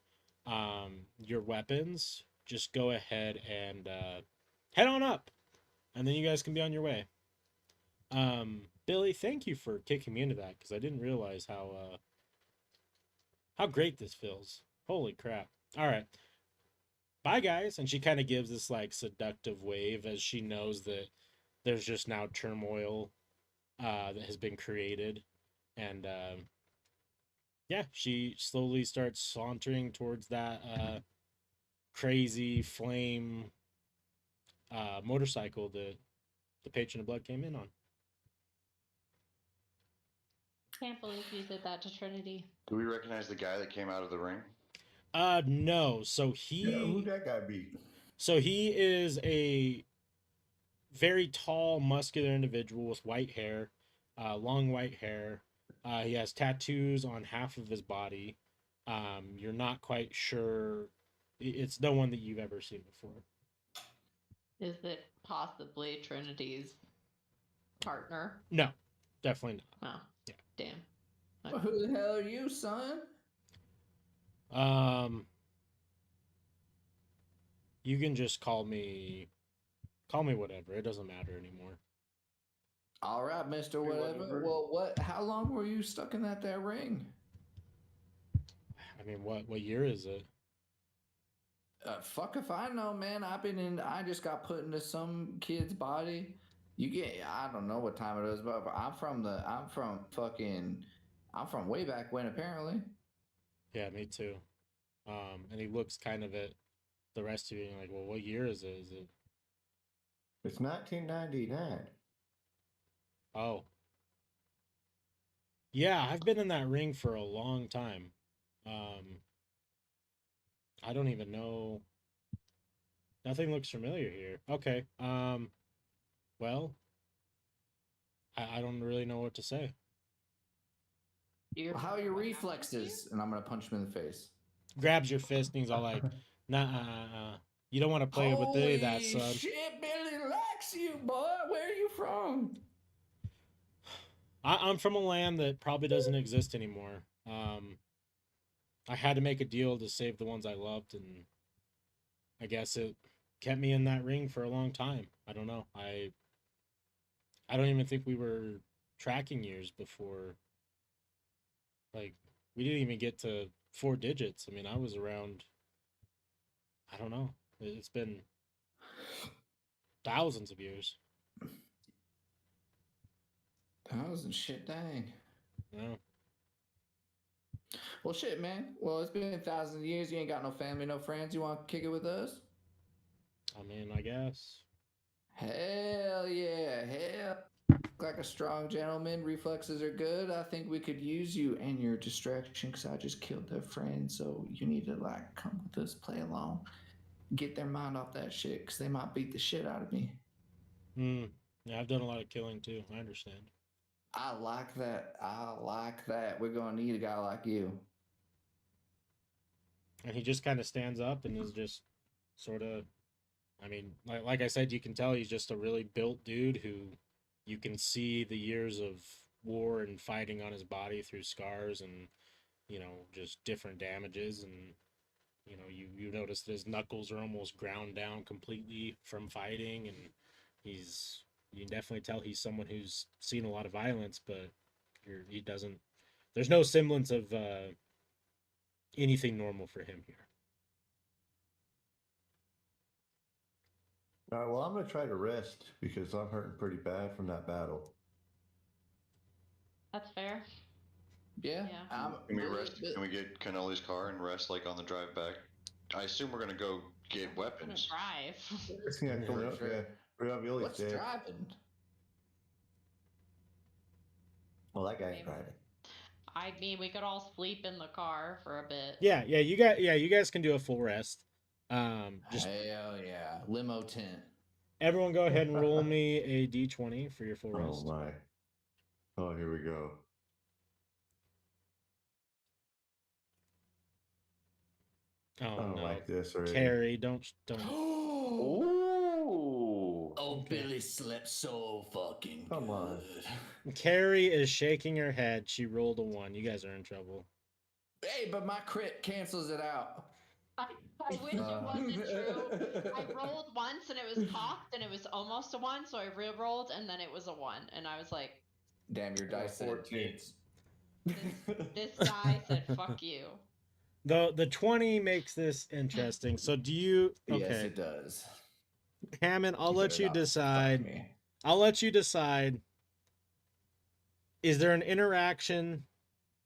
your weapons, just go ahead and head on up, and then you guys can be on your way." Billy, thank you for kicking me into that, because I didn't realize how great this feels. Holy crap! All right, bye guys. And she kind of gives this like seductive wave as she knows that there's just now turmoil that has been created, and yeah, she slowly starts sauntering towards that crazy flame motorcycle that the Patron of Blood came in on. Can't believe you did that to Trinity. Do we recognize the guy that came out of the ring? No. So Yeah, who'd that guy be? he is a very tall, muscular individual with white hair, long white hair. He has tattoos on half of his body. You're not quite sure. It's no one that you've ever seen before. Is it possibly Trinity's partner? No, definitely not. Oh, Yeah. Damn. Well, who the hell are you, son? You can just call me whatever. It doesn't matter anymore. All right, Mister Hey, Whatever. whatever. Well, what? How long were you stuck in that there ring? I mean, what year is it? Fuck if I know, man. I just got put into some kid's body. I don't know what time it is, but I'm from way back when, apparently. Yeah, me too. And he looks kind of at the rest of you and like, well, what year is it? Is it? It's 1999. Oh. Yeah, I've been in that ring for a long time. I don't even know. Nothing looks familiar here. Okay. Well, I don't really know what to say. Well, how are your reflexes? And I'm gonna punch him in the face. Grabs your fist and he's all like, nah, you don't want to play with any of that, son. Holy shit, Billy likes you, boy. Where are you from? I'm from a land that probably doesn't exist anymore. I had to make a deal to save the ones I loved, and I guess it kept me in that ring for a long time. I don't know. I don't even think we were tracking years before. Like, we didn't even get to 4 digits. I mean, I was around, I don't know. It's been thousands of years. Thousand shit, dang. Yeah. Well, shit, man. Well, it's been 1,000 years. You ain't got no family, no friends. You want to kick it with us? I mean, I guess. Hell yeah, hell. Like a strong gentleman, reflexes are good. I think we could use you and your distraction because I just killed their friend. So you need to like come with us, play along, get their mind off that shit because they might beat the shit out of me. Yeah, I've done a lot of killing too. I understand. I like that. I like that. We're gonna need a guy like you. And he just kind of stands up and is just sort of, I mean, like I said, you can tell he's just a really built dude who you can see the years of war and fighting on his body through scars and, just different damages. And, you notice that his knuckles are almost ground down completely from fighting. And you can definitely tell he's someone who's seen a lot of violence, but he doesn't, there's no semblance of anything normal for him here. All right, well, I'm going to try to rest because I'm hurting pretty bad from that battle. That's fair. Yeah. Yeah. Can we rest? Can we get Canoli's car and rest like on the drive back? I assume we're gonna go get I'm gonna weapons. drive. Yeah, Yeah, coming up, sure. yeah. Raviole's What's dead. driving? Well, that guy's Maybe. driving. I mean, we could all sleep in the car for a bit. Yeah, you guys can do a full rest. Just Hell yeah. Limo tent. everyone go ahead and roll me a d20 for your full Oh, rest. my. Oh, here we go. I Oh don't no, like this already. Carrie, don't. Ooh. Oh, Billy slept so fucking Come on. Carrie is shaking her head. She rolled a 1. You guys are in trouble. Hey, but my crit cancels it out. I wish it wasn't true. I rolled once and it was cocked and it was almost a 1, so I re-rolled and then it was a 1, and I was like, Damn, your dice said 14. it's. this guy said fuck you. The 20 makes this interesting. So do you? Okay, Yes, it does. Hammond, I'll You let better you not fuck decide. me. I'll let you decide. Is there an interaction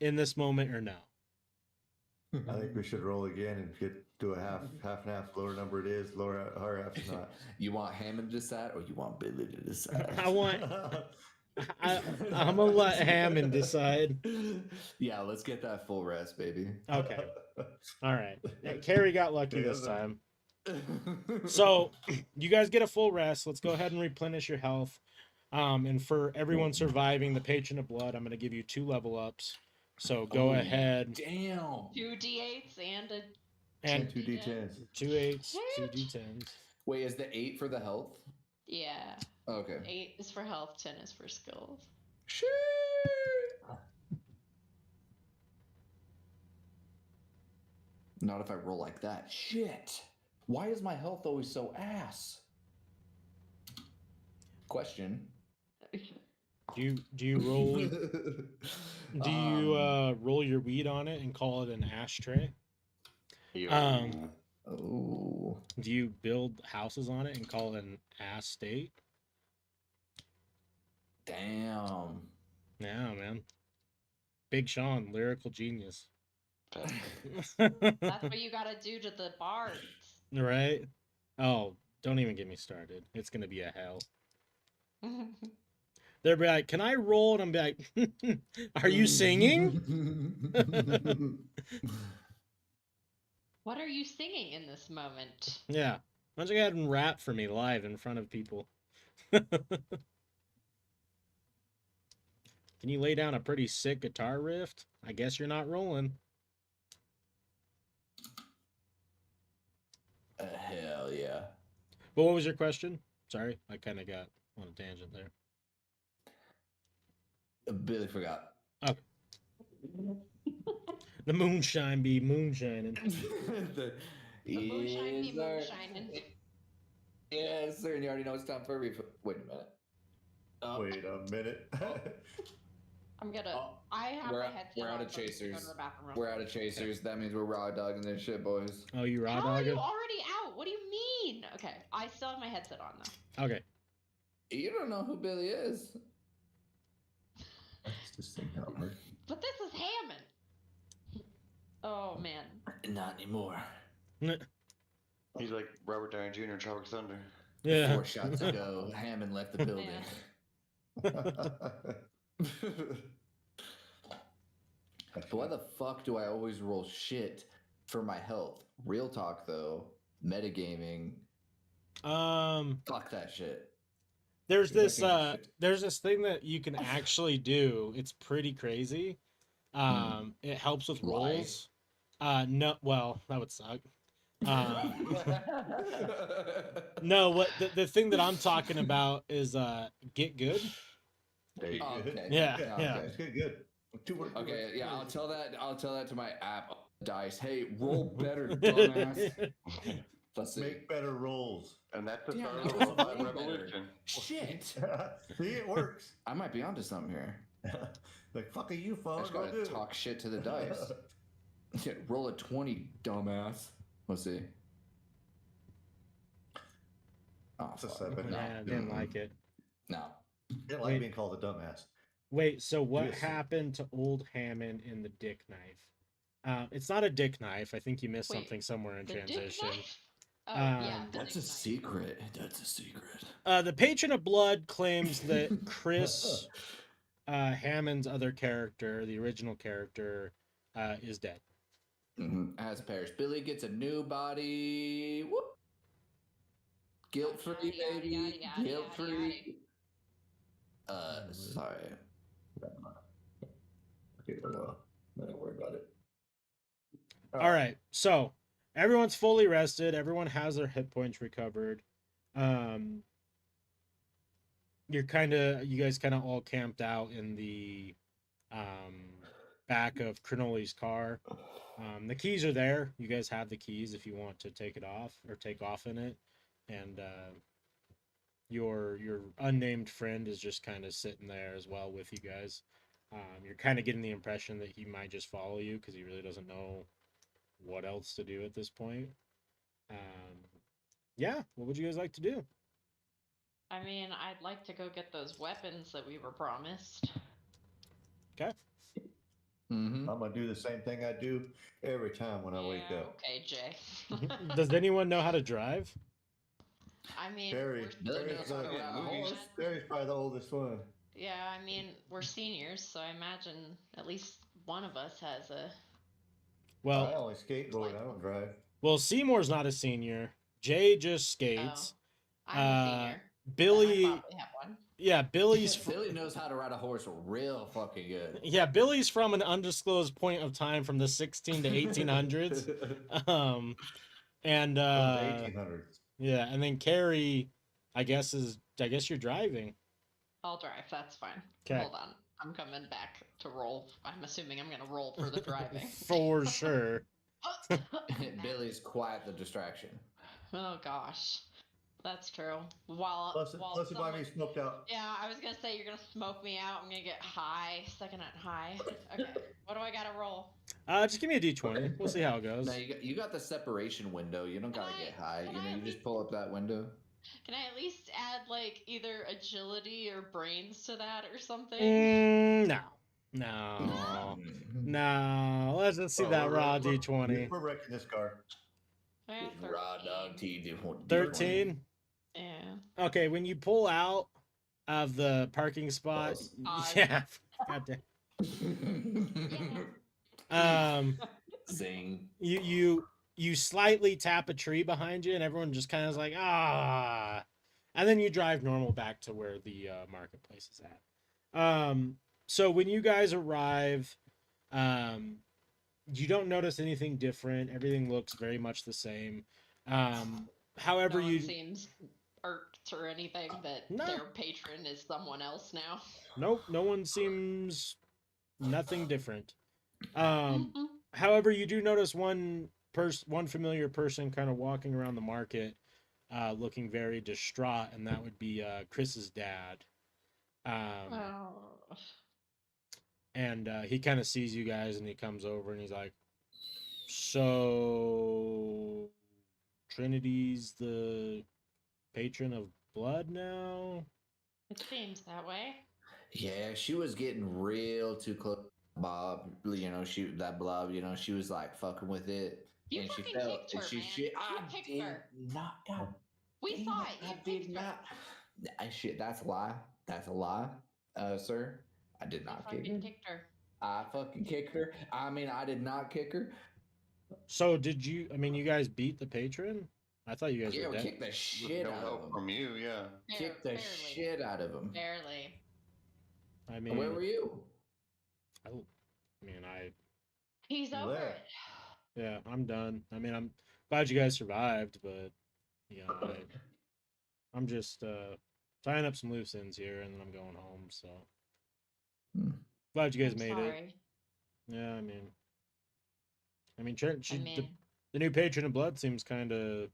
in this moment or no? I think we should roll again and do a half and half. Lower number it is, lower half is not. You want Hammond to decide, or you want Billy to decide? I'm gonna let Hammond decide. Yeah, let's get that full rest, baby. Okay. All right. Carrie got lucky Yeah, this that's- time. So you guys get a full rest. Let's go ahead and replenish your health. And for everyone surviving the Patron of Blood, I'm going to give you 2 level ups. So go Oh, ahead Damn. 2 d8s and a and 2 D10s. 2 8s, 2 D10s. Wait, is the 8 for the health? yeah. Okay. 8 is for health, 10 is for skills. Shit. Not if I roll like that. Shit. Why is my health always so ass? Question. Do you roll roll your weed on it and call it an ashtray? Oh. Do you build houses on it and call it an ass state? Damn. Yeah, man. Big Sean, lyrical genius. That's what you gotta do to the bards. Right? Oh, don't even get me started. It's gonna be a hell. They'll be like, "Can I roll?" And I'm be like, "Are you singing?" What are you singing in this moment? Yeah. Why don't you go ahead and rap for me live in front of people? Can you lay down a pretty sick guitar riff? I guess you're not rolling. Hell yeah. But what was your question? Sorry, I kind of got on a tangent there. Billy forgot. The moonshine be moonshining. The Moonshine be Yes, sir. moonshining. Yes, sir. And you already know it's time for a refill. Wait a minute. Wait a minute. I'm gonna. Oh, I have we're my out- headset we're out on, of so I'm just gonna go chasers. to the bathroom real We're quick. out of chasers. That means we're raw dogging this shit, boys. Oh, you raw How are you dogging? already out? What do you mean? Okay, I still have my headset on though. Okay. You don't know who Billy is. Let's just think out loud. But this is Hammond. Oh man. Not anymore. He's like Robert Downey Jr. in Tropic Thunder. Yeah. 4 shots ago, Hammond left the building. But why the fuck do I always roll shit for my health? Real talk though, metagaming, fuck that shit. There's You're this making this shit. there's this thing that you can actually do. It's pretty crazy. It helps with Lie. rolls. No, well, that would suck. No, what the thing that I'm talking about is get good. There you go. Okay. Yeah, Yeah, yeah. okay. It's good. Good. Two words, two Okay, words, yeah, two I'll words. tell that. I'll tell that to my app dice. Hey, roll better, dumbass. Let's see. Make better rolls. And that's the Yeah, start no, of it's the way better. revolution. Shit. See, it works. I might be onto something here. Like, fuck are you, I phone? just Go gotta do it. talk shit to the dice. Yeah, roll a 20, dumbass. Let's see. Oh, It's a fuck. 7. No. Yeah, didn't like it. No. Didn't like Wait. being called a dumbass. Wait, so what Yes. happened to Old Hammond in the dick knife? It's not a dick knife. I think you missed Wait, something somewhere in The dick transition. knife? Oh, yeah. the That's dick a knife. secret. That's a secret. The Patron of Blood claims that Chris Hammond's other character, the original character, is dead. Has perished. Billy gets a new body. Whoop. Guilt free, Yada, yada, baby. yada, yada, Guilt yada, free. Sorry. Okay, well, don't worry about it. All right, so everyone's fully rested. Everyone has their hit points recovered. You guys kind of all camped out in the back of Crinoli's car. The keys are there. You guys have the keys if you want to take it off or take off in it. And your unnamed friend is just kind of sitting there as well with you guys. You're kind of getting the impression that he might just follow you because he really doesn't know what else to do at this point. Yeah, what would you guys like to do? I mean, I'd like to go get those weapons that we were promised. Okay. Mm-hmm. I'm gonna do the same thing I do every time when I wake Yeah, up. okay, Jay. Does anyone know how to drive? I mean, Barry, Billy Barry's, knows how to ride a horse. Barry's probably the oldest one. yeah, I mean, we're seniors, so I imagine at least one of us has a. I Well, only skateboard. I don't drive. Seymour's not a senior. Jay just skates. I'm a senior. Billy, I probably have one. yeah, Billy's Billy knows how to ride a horse real fucking good. yeah, Billy's from an undisclosed point of time from the 16 to 1800s. And From the 1800s. yeah, and then Carrie, I guess you're driving. I'll drive. That's fine. 'Kay. Hold on. I'm coming back to roll. I'm assuming I'm gonna roll for the driving. For sure. Billy's quite the distraction. Oh gosh, that's true. While Plus you buy me someone- smoked out. yeah, I was gonna say you're gonna smoke me out. I'm gonna get high, secondhand high. Okay, what do I gotta roll? Just give me a D20. We'll see how it goes. No, you got the separation window. You don't gotta get high. can You I know, you at just least- pull up that window. Can I at least add like either agility or brains to that or something? No. No. Let's just see Oh, that we're- raw we're- D20. We're wrecking this car. Yeah, Raw dog 13. T. 13. Yeah. Okay, when you pull out of the parking spot, Odd. yeah, goddamn. Zing. You slightly tap a tree behind you, and everyone just kind of is like, ah, and then you drive normal back to where the marketplace is at. So when you guys arrive, you don't notice anything different. Everything looks very much the same. However, no one you seems irked or anything that No. their patron is someone else now. nope, no one seems nothing different. Mhm. However, you do notice one familiar person kind of walking around the market, looking very distraught, and that would be Chris's dad. Oh. And he kind of sees you guys, and he comes over, and he's like, "So, Trinity's the patron of blood now?" It seems that way. Yeah, she was getting real too close. Bob, you know, that blob, you know, she was like fucking with it. You and she fucking felt, kicked her, and she man. shit. You I kicked did her. not. God We damn saw it, it. You I kicked did her. not. Shit, that's a lie. That's a lie, sir. I did You not kick her. fucking kicked her. I fucking kicked her. I mean, I did not kick her. So, did you? I mean, you guys beat the patron? I thought you guys Yeah, were we dead. kicked the With shit no out of help him. from you, yeah. Kicked the Barely. shit out of him. Barely. I mean, Where were you? I He's You over left. it. yeah, I'm done. I mean, I'm glad you guys survived, but you know, I'm just tying up some loose ends here, and then I'm going home. So Hmm. glad you guys I'm made it. sorry. Yeah, I mean, Trent, I mean, the new patron of blood seems kind of.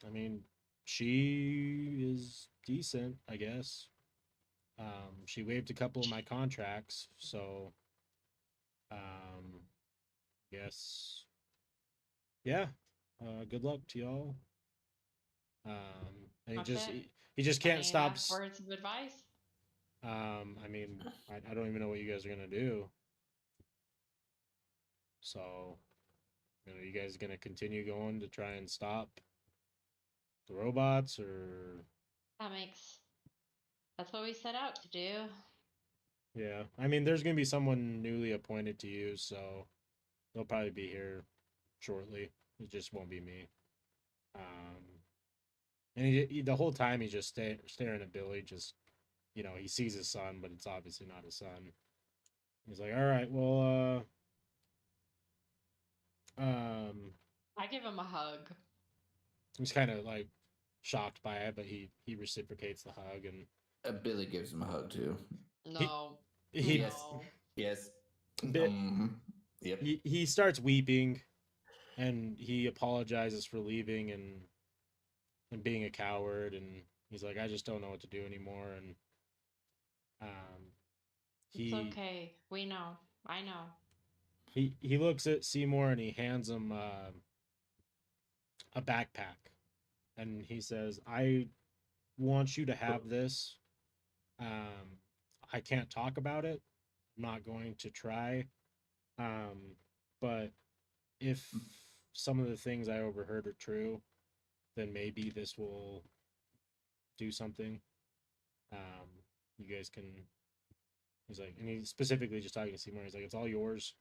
I mean, she is decent, I guess. She waived a couple of my contracts, so guess yeah. Good luck to y'all. And That's it. he just can't any stop. last words of advice? I mean, I don't even know what you guys are gonna do. So, you guys gonna continue going to try and stop the robots, or That's what we set out to do. yeah? I mean, there's gonna be someone newly appointed to you, so they'll probably be here shortly. It just won't be me. And the whole time he's just staring at Billy. Just he sees his son, but it's obviously not his son. He's like, "All right, well, I give him a hug. he's kind of like shocked by it, but he reciprocates the hug, and Billy gives him a hug too. No. he No. Yes. Bi- Yep. he starts weeping, and he apologizes for leaving and being a coward, and he's like, I just don't know what to do anymore, and It's okay. We know. I know. he looks at Seymour and he hands him a backpack, and he says, I want you to have this. I can't talk about it. I'm not going to try. But if some of the things I overheard are true, then maybe this will do something. You guys can. He's like, and he's specifically just talking to Seymour. He's like, it's all yours.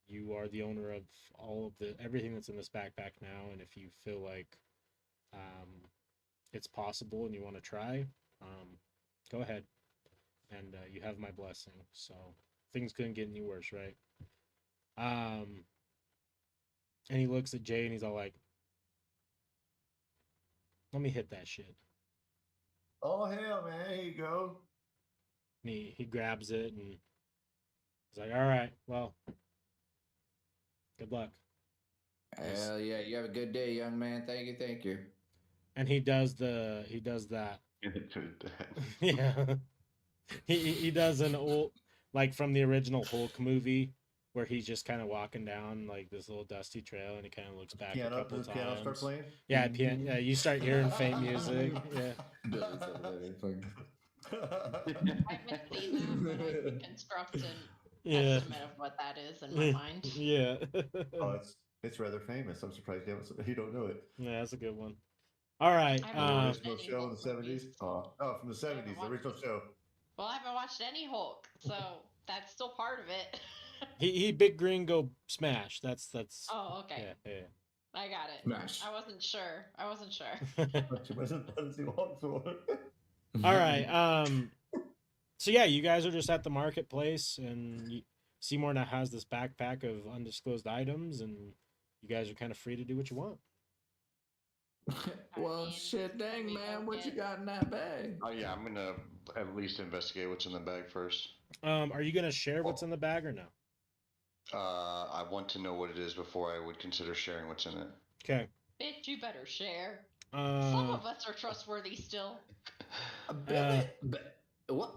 You are the owner of all of everything that's in this backpack now. And if you feel like it's possible and you want to try, go ahead. And you have my blessing. So things couldn't get any worse, right? And he looks at Jay and he's all like, let me hit that shit. Oh hell, man! Here you go. And he grabs it and he's like, all right, well, good luck. Hell yeah! You have a good day, young man. Thank you. Thank you. And he does that. Yeah. he does an old, like from the original Hulk movie, where he's just kind of walking down like this little dusty trail, and he kind of looks back a couple Does times. piano start playing? Yeah, yeah. You start hearing faint music. Yeah. I haven't seen that, but I can construct an Yeah. estimate of what that is in my mind. Yeah. Oh, it's rather famous. I'm surprised you don't know it. Yeah, that's a good one. All right. I The haven't watched original any show in Hulk the 70s. movies. Oh, from the 70s, the watched original it. show. Well, I haven't watched any Hulk, so that's still part of it. He big gringo smash. That's Oh, okay. Yeah. I got it. Nice. I wasn't sure. But she wasn't Lindsay Longsword. All right. So yeah, you guys are just at the marketplace, and Seymour now has this backpack of undisclosed items, and you guys are kind of free to do what you want. Well, I mean, shit, dang we man, won't what you get- got in that bag? Oh yeah, I'm gonna at least investigate what's in the bag first. Are you gonna share what's in the bag or no? I want to know what it is before I would consider sharing what's in it. Okay. Bitch, you better share. Some of us are trustworthy still. What?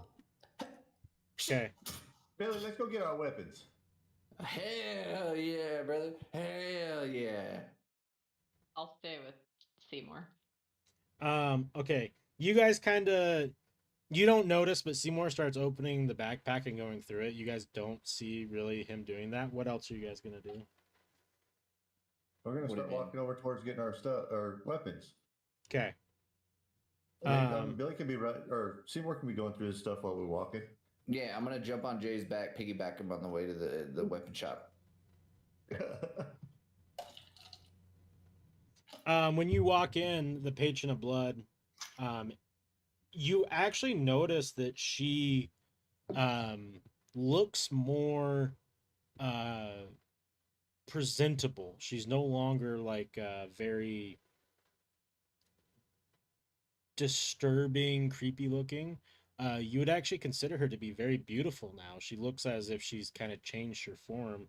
Okay. Billy, let's go get our weapons. Hell yeah, brother. Hell yeah. I'll stay with Seymour. Okay. You guys you don't notice, but Seymour starts opening the backpack and going through it. You guys don't see really him doing that. What else are you guys gonna do? We're gonna What do you start mean? walking over towards getting our stuff, our weapons. Okay. Billy can be right, or Seymour can be going through his stuff while we're walking. Yeah, I'm gonna jump on Jay's back, piggyback him on the way to the weapon shop. When you walk in, the Patron of Blood, you actually notice that she looks more presentable. She's no longer like very disturbing, creepy looking. You would actually consider her to be very beautiful now. She looks as if she's kind of changed her form.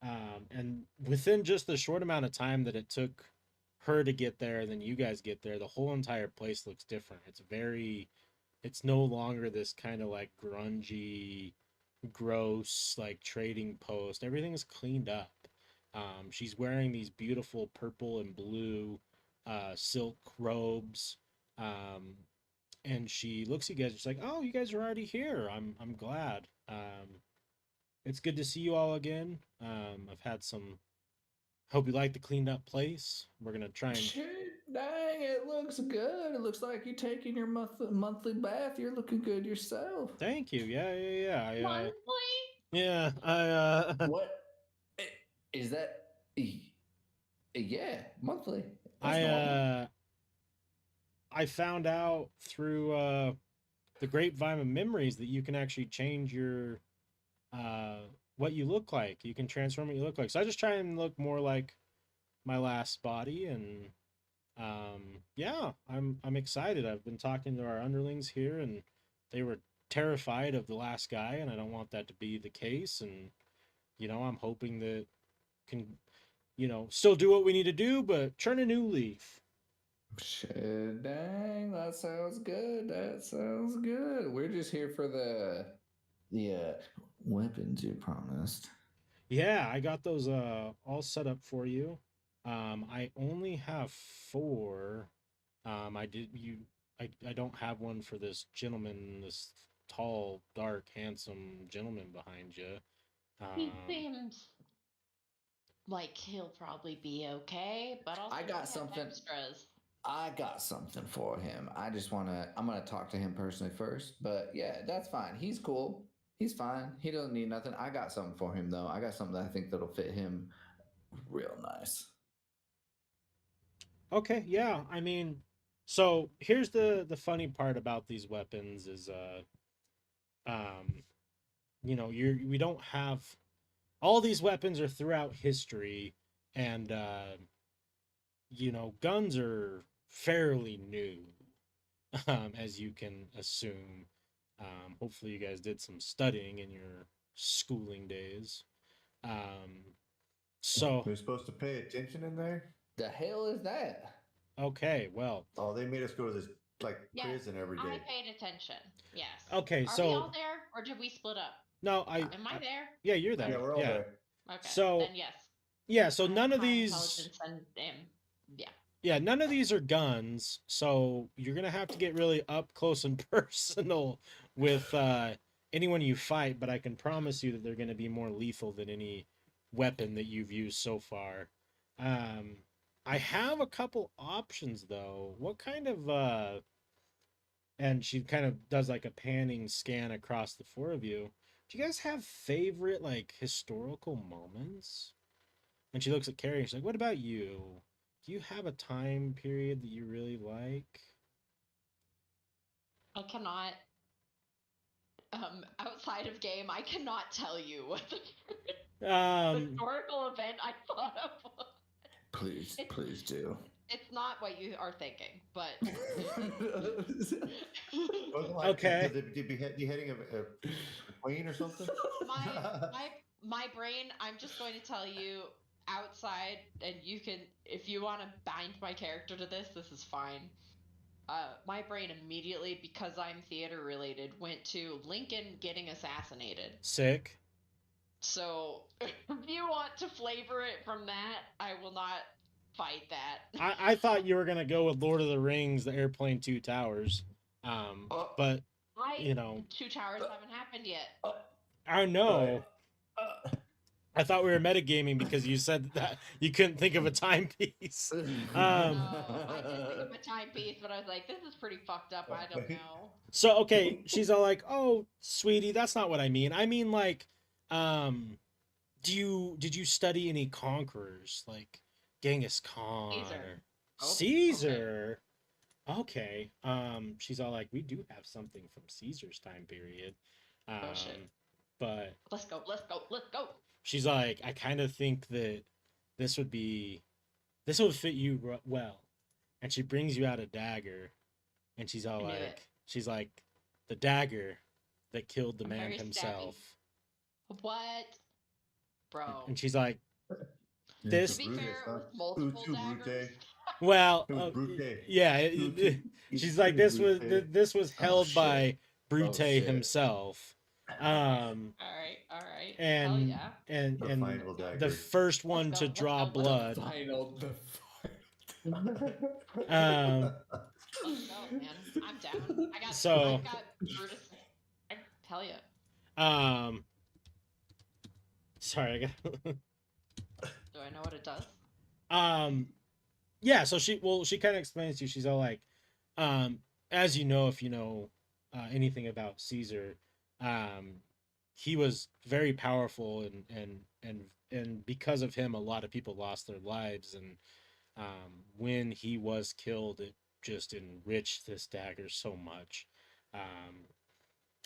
And within just the short amount of time that it took her to get there, then you guys get there, the whole entire place looks different. It's no longer this kind of like grungy, gross, like trading post. Everything's cleaned up. She's wearing these beautiful purple and blue silk robes. And she looks at you guys. She's like, "Oh, you guys are already here. I'm glad. It's good to see you all again. I've had some. Hope you like the cleaned up place. We're gonna try and." Shit, dang, it looks good. It looks like you're taking your monthly bath. You're looking good yourself. Thank you. Yeah. Monthly? Yeah. What is that? Yeah, monthly. That's normal. I found out through the grapevine of memories that you can actually change your what you look like. You can transform what you look like. So I just try and look more like my last body, and yeah, I'm excited. I've been talking to our underlings here, and they were terrified of the last guy, and I don't want that to be the case. And I'm hoping that can still do what we need to do, but turn a new leaf. Shit, dang, that sounds good. That sounds good. We're just here for the weapons you promised. Yeah, I got those all set up for you. I only have 4. I don't have one for this gentleman, this tall, dark, handsome gentleman behind you. He seems like he'll probably be okay, but also I got something. Extras. I got something for him. I'm gonna talk to him personally first, but yeah, that's fine. He's cool. He's fine. He doesn't need nothing. I got something for him though. I got something that I think that'll fit him real nice. Okay, yeah. I mean, so here's the funny part about these weapons is we don't have all these weapons are throughout history, and guns are fairly new, as you can assume. Hopefully you guys did some studying in your schooling days. So We're supposed to pay attention in there. The hell is that? okay, well, Oh, they made us go to this Yes, prison every day. I paid attention. Yes. okay, Are so we all there, or did we split up? no, Am I there? yeah, you're there. Yeah, we're all there. Okay. So- then yes. Yeah, so I have none of high these intelligence and yeah. Yeah, none of these are guns, so you're gonna have to get really up close and personal with anyone you fight, but I can promise you that they're gonna be more lethal than any weapon that you've used so far. I have a couple options though. What kind of and she kind of does like a panning scan across the 4 of you. Do you guys have favorite like historical moments? And she looks at Carrie and she's like, "What about you? Do you have a time period that you really like?" I cannot. Outside of game, I cannot tell you what the historical event I thought of was. Please do. It's not what you are thinking, but Wasn't like Okay. the beheading of a queen or something. my brain. I'm just going to tell you outside, and you can, if you want to bind my character to this is fine. My brain immediately, because I'm theater related, went to Lincoln getting assassinated. Sick. So if you want to flavor it from that, I will not fight that. I thought you were gonna go with Lord of the Rings, the Airplane 2 Towers. But Two Towers haven't happened yet. I know. I thought we were metagaming because you said that you couldn't think of a timepiece. No, I did think of a timepiece, but I was like, this is pretty fucked up. I don't know. So okay, she's all like, "Oh, sweetie, that's not what I mean. I mean like, did you study any conquerors like Genghis Khan Caesar. or Caesar. Okay. She's all like, we do have something from Caesar's time period. Oh shit. But Let's go. she's like, I kind of think that this would fit you well. And she brings you out a dagger, and she's all I knew like, the dagger that killed the I'm man very himself. What? Bro. And she's like, To this. be fair, with multiple daggers. Well, It was Brute. yeah. She's like, this was Brute. this was held shit. by Brute shit. himself. All right. Hell And yeah. and The and final dagger. the first one Let's to go, draw let's go, blood. Um. Let's go, man. I'm down. I got Brutus. Hell yeah. Sorry, I got. Do I know what it does? Yeah. So she kind of explains to you. She's all like, as you know, if you know anything about Caesar, he was very powerful, and because of him, a lot of people lost their lives. And when he was killed, it just enriched this dagger so much.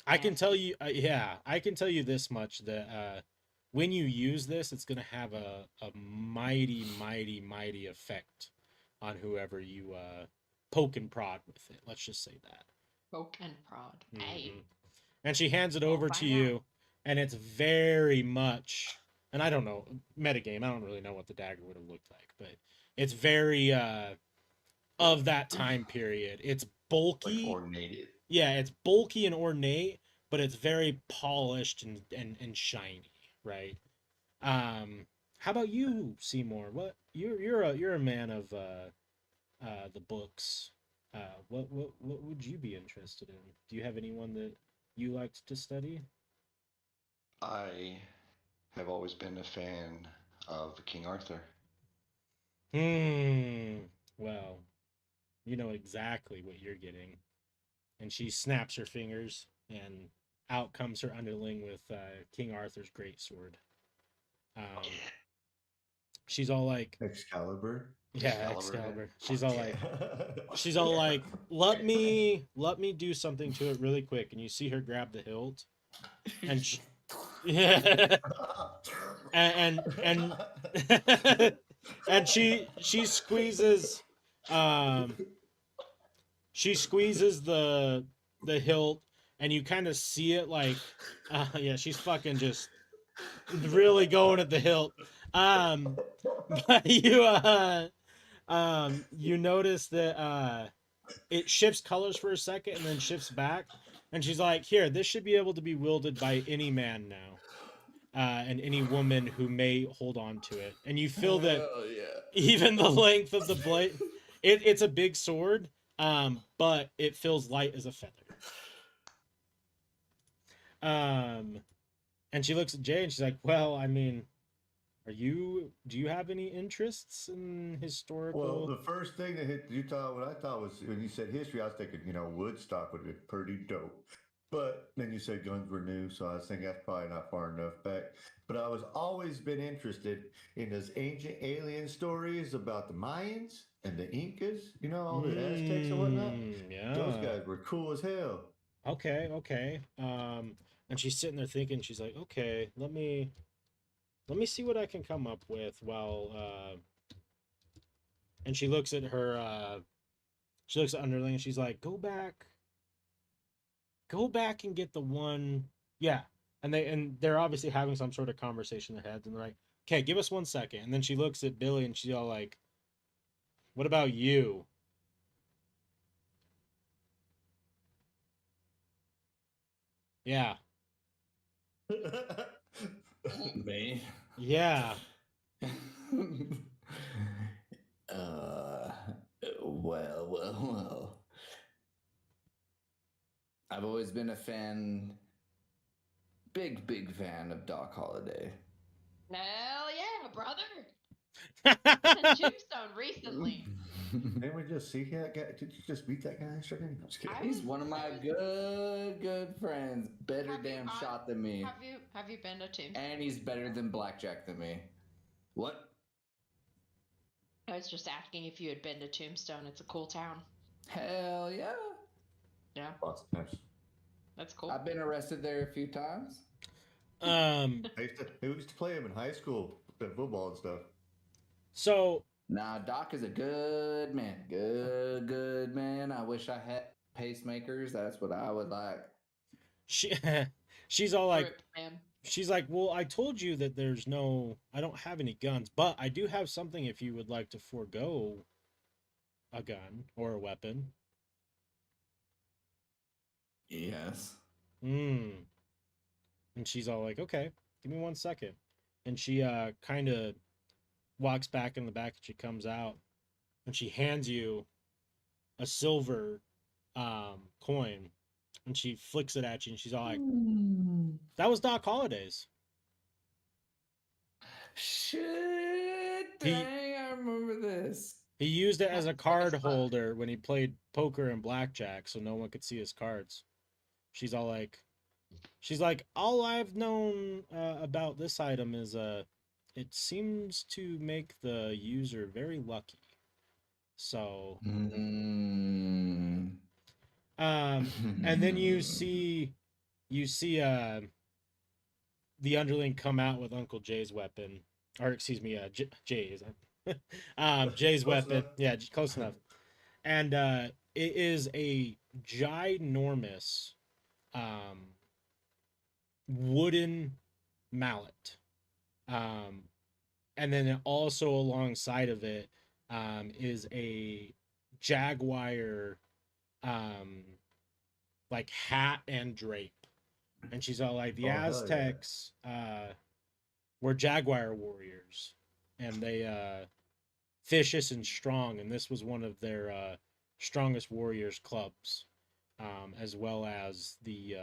I can tell you, I can tell you this much, that when you use this, it's gonna have a mighty, mighty, mighty effect on whoever you poke and prod with it. Let's just say that. Poke and prod. Hey. Mhm. And she hands it over to find you, and it's very much, and I don't know, metagame, I don't really know what the dagger would have looked like, but it's very of that time period. It's bulky. Like ornated. Yeah, it's bulky and ornate, but it's very polished and shiny, right? How about you, Seymour? What you're a man of the books. What would you be interested in? Do you have anyone that you liked to study? I have always been a fan of King Arthur. Well, you know exactly what you're getting. And she snaps her fingers, and out comes her underling with King Arthur's greatsword. She's all like, Excalibur. yeah, Excalibur. Excalibur. She's all like, let me do something to it really quick. And you see her grab the hilt, and yeah, and and she squeezes the hilt, and you kind of see it like yeah, she's fucking just really going at the hilt. But you notice that it shifts colors for a second and then shifts back, and she's like, here, this should be able to be wielded by any man now, and any woman who may hold on to it. And you feel that even the length of the blade, it's a big sword, but it feels light as a feather. And she looks at Jay and she's like, well, I mean, do you have any interests in historical? Well, the first thing that hit you thought, what I thought was, when you said history, I was thinking, Woodstock would be pretty dope. But then you said guns were new, so I was thinking that's probably not far enough back. But I was always been interested in those ancient alien stories about the Mayans and the Incas, all the Aztecs and whatnot. Yeah. Those guys were cool as hell. Okay. And she's sitting there thinking, she's like, okay, let me see what I can come up with while and she looks at her she looks at underling and she's like, go back and get the one. Yeah. And they're obviously having some sort of conversation in their heads, and they're like, okay, give us 1 second. And then she looks at Billy and she's all like, what about you? Yeah. Me? Yeah. Well. I've always been a fan, big fan of Doc Holliday. Hell yeah, brother. In Tombstone recently. Didn't we just see that guy? Did you just meet that guy yesterday? I'm just kidding. He's one of my good friends. Better Have you- damn shot than me. Have you been to Tombstone? And he's better than Blackjack than me. What? I was just asking if you had been to Tombstone. It's a cool town. Hell yeah. Yeah, Lots of times. that's cool. I've been arrested there a few times. We used to play him in high school, football and stuff. So Nah, Doc is a good man. Good man. I wish I had pacemakers. That's what I would like. she's all like, Rip, man. she's like, well, I told you that I don't have any guns, but I do have something if you would like to forego a gun or a weapon. Yes. And she's all like, okay, give me 1 second. And she kind of walks back in the back and she comes out and she hands you a silver coin and she flicks it at you and she's all like, that was Doc Holliday's. Shit. Dang, I remember this. He used it as a card holder when he played poker and blackjack so no one could see his cards. She's like, all I've known about this item is it seems to make the user very lucky. So and then you see the underling come out with Uncle Jay's weapon, or excuse me, Jay's Jay's Close weapon. enough. Yeah, close enough. And it is a ginormous wooden mallet. And then also alongside of it is a jaguar like hat and drape. And she's all like, the Oh, hell yeah. Aztecs were jaguar warriors, and they vicious and strong, and this was one of their strongest warriors clubs, as well as the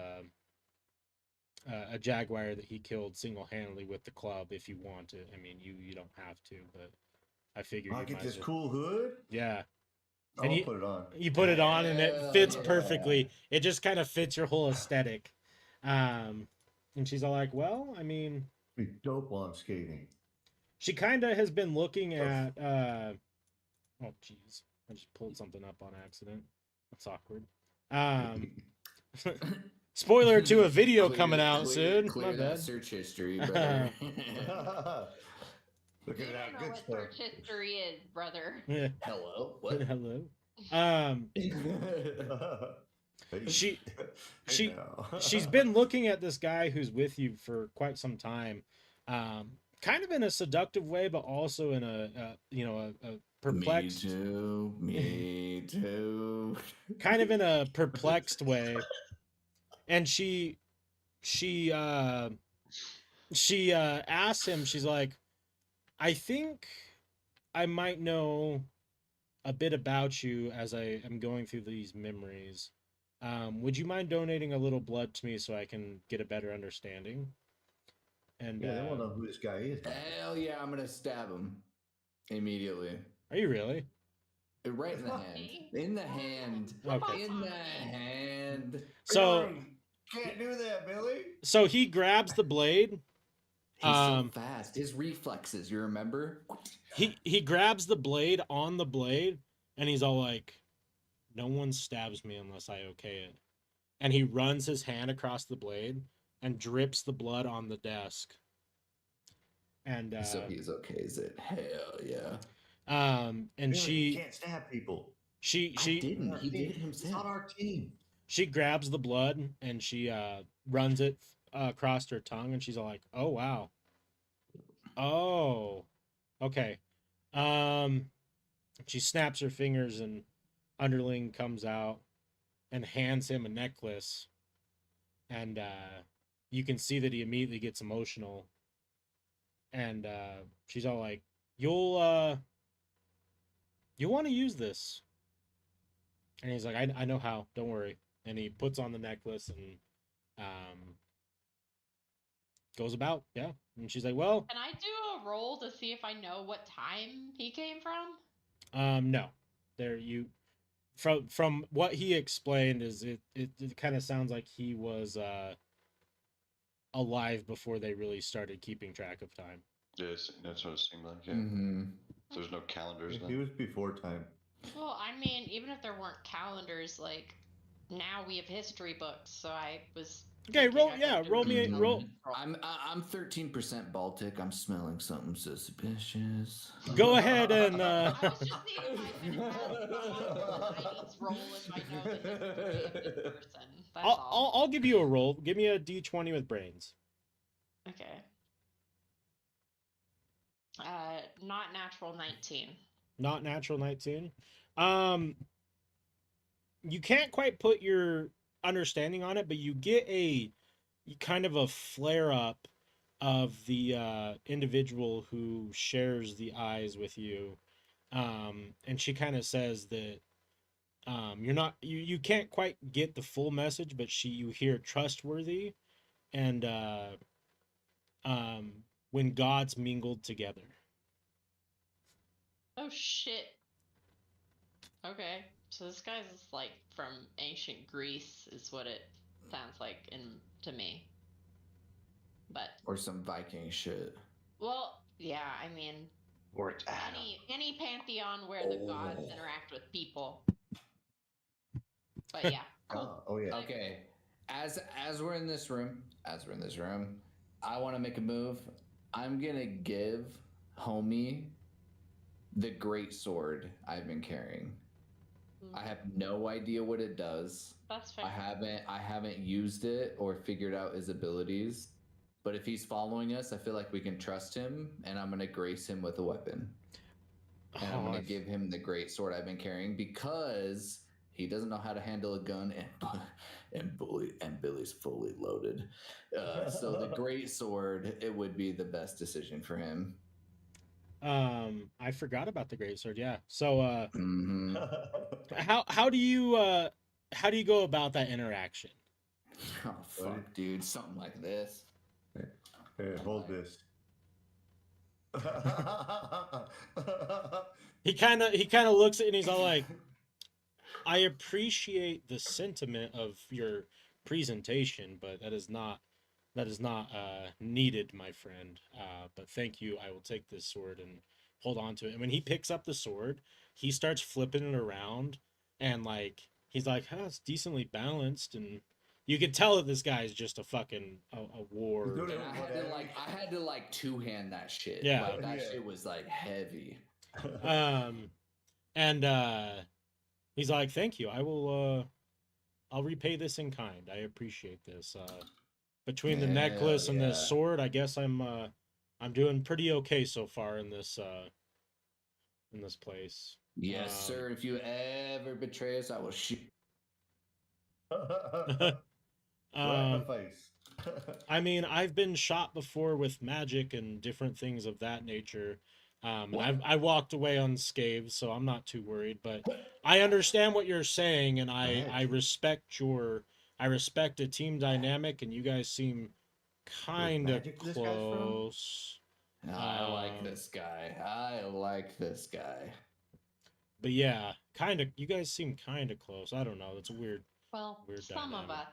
a jaguar that he killed single-handedly with the club. If you want it, I mean, you don't have to, but I figured I you get might this as well. cool hood. Yeah, I'll And put it on. you put it on and it Hell fits yeah. perfectly. It just kind of fits your whole aesthetic. And she's all like, well, I mean, Be dope while I'm skating. she kind of has been looking at oh jeez, I just pulled something up on accident. That's awkward. Spoiler to a video coming out soon. Clear My that bad. search history, brother. Look You at don't that know good what stuff. search history is, brother. Yeah. Hello. What? Hello. Hey. She- Hey she- now. She's been looking at this guy who's with you for quite some time, kind of in a seductive way, but also in a perplexed, Me too. kind of in a perplexed way. And she asks him, she's like, I think I might know a bit about you as I am going through these memories. Would you mind donating a little blood to me so I can get a better understanding? And Yeah, they want to know who this guy is. Hell yeah, I'm gonna stab him immediately. are you really? Right in the hand. In the hand. Okay. In the hand. So Can't do that, Billy. so he grabs the blade. He's so Um, fast. His reflexes, you remember? He grabs the blade on the blade and he's all like, no one stabs me unless I okay it. And he runs his hand across the blade and drips the blood on the desk. And So he's okay, is it? Hell yeah. and Billy, she you can't stab people. she I she didn't. He did it It's himself. not our team. she grabs the blood and she runs it across her tongue and she's all like, oh wow, oh okay. She snaps her fingers and underling comes out and hands him a necklace, and you can see that he immediately gets emotional, and she's all like, you'll want to use this. And he's like, I know how, don't worry. And he puts on the necklace and goes about. Yeah. And she's like, well, Can I do a roll to see if I know what time he came from? no. There you from what he explained is it kind of sounds like he was alive before they really started keeping track of time. Yes, that's what it seemed like. Yeah. Mm-hmm. There's no calendars He then. was before time. Well, I mean, even if there weren't calendars, like now we have history books, so I was. Okay, thinking roll. I could Yeah, do roll an me. Roll. intelligence roll. I'm 13% Baltic. I'm smelling something suspicious. Go ahead and. I was just seeing if I could have Chinese roll if I know the history of this person. That's all. I'll give you a roll. Give me a d20 with brains. Okay. Not natural 19. Not natural 19. You can't quite put your understanding on it, but you get a kind of a flare up of the individual who shares the eyes with you. And she kind of says that you're not you can't quite get the full message, but you hear trustworthy and when gods mingled together. Oh shit. Okay. So this guy's just like from ancient Greece is what it sounds like to me. But Or some Viking shit. well, yeah, I mean Or it's Adam. any pantheon where the gods Oh. interact with people. But yeah. Cool. Oh yeah. Okay. As we're in this room, I want to make a move. I'm gonna give homie the great sword I've been carrying. I have no idea what it does. That's fair. I haven't used it or figured out his abilities. But if he's following us, I feel like we can trust him, and I'm gonna grace him with a weapon. And I'm gonna give him the great sword I've been carrying because he doesn't know how to handle a gun, and Billy's fully loaded. So the great sword, it would be the best decision for him. I forgot about the great sword. Yeah. So Mm-hmm. how do you go about that interaction? Oh fuck, dude! Something like this. Here, hold this. He kind of looks at it and he's all like, I appreciate the sentiment of your presentation, but that is not needed, my friend. But thank you. I will take this sword and hold on to it. And when he picks up the sword, he starts flipping it around, and like he's like, "Huh, it's decently balanced." And you can tell that this guy is just a fucking a war. Dude, And I had to like two-hand that shit. Yeah. Like, that Yeah. shit was like heavy. And he's like, "Thank you. I'll repay this in kind. I appreciate this. Between the necklace and this yeah. sword, I guess I'm doing pretty okay so far in this place." Yes, sir. If you ever betray us, I will shoot. Right in the face. I mean, I've been shot before with magic and different things of that nature. And I walked away unscathed, so I'm not too worried. But I understand what you're saying, and I respect a team dynamic, and you guys seem kind of magic this guy's from? close. I like this guy. I like this guy. But yeah, you guys seem kind of close. I don't know. That's a weird. Well, Weird some dynamic.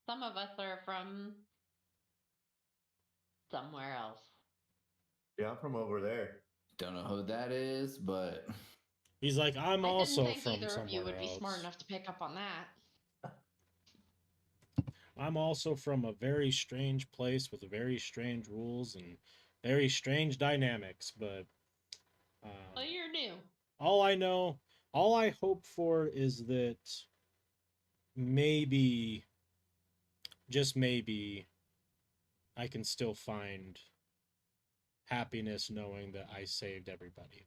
of us are from somewhere else. Yeah, I'm from over there. Don't know who that is, but He's like, I'm I also didn't think from either of you somewhere would be smart else. enough to pick up on that. I'm also from a very strange place with very strange rules and very strange dynamics. But Well, you're new. all I hope for is that maybe, just maybe, I can still find happiness knowing that I saved everybody.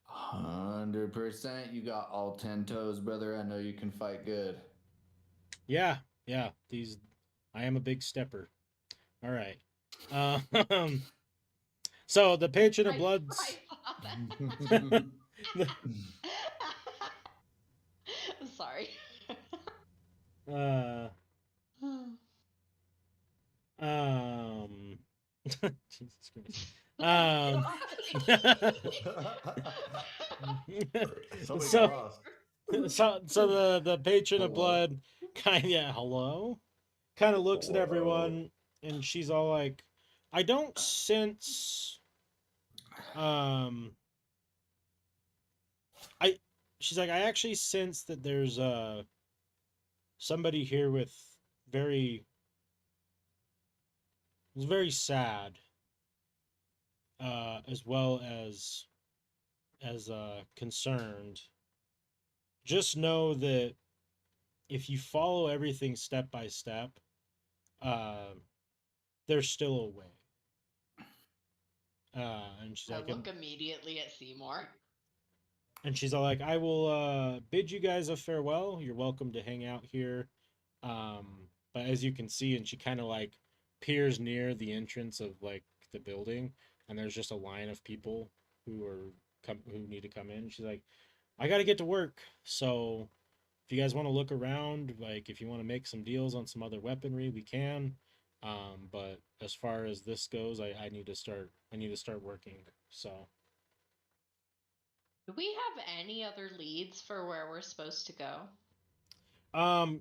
100%. You got all 10 toes, brother. I know you can fight good. Yeah. I am a big stepper. All right. So the patron of bloods. Sorry. Jesus Christ. Somebody So- lost. So the patron of Hello. blood kind of looks at everyone, and she's all like, I don't sense she's like, I actually sense that there's somebody here with very, is very sad, as well as concerned. Just know that if you follow everything step by step, uh, there's still a way. And she's I like, look immediately at Seymour. and she's all like, I will bid you guys a farewell. You're welcome to hang out here. But as you can see, and she kind of like peers near the entrance of like the building, and there's just a line of people who need to come in. She's like, I got to get to work. So if you guys want to look around, like if you want to make some deals on some other weaponry, we can. But as far as this goes, I need to start working. So Do we have any other leads for where we're supposed to go?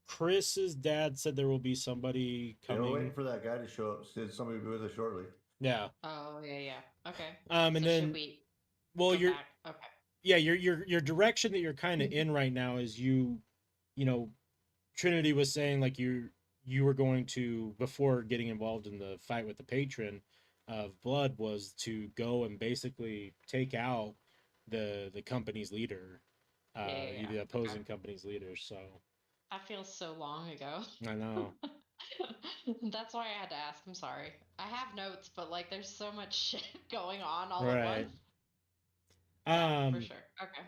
Chris's dad said there will be somebody We're coming. waiting for that guy to show up. Said somebody will be with us shortly. Yeah. Oh yeah. Okay. And so then should we well, go you're back? Okay. yeah, your direction that you're kind of in right now is you know, Trinity was saying like you were going to, before getting involved in the fight with the patron of blood, was to go and basically take out the company's leader, Yeah. the opposing Okay. company's leader. So That feels so long ago. I know. That's why I had to ask. I'm sorry. I have notes, but like there's so much shit going on all Right. at once. Yeah, for Um, sure. Okay.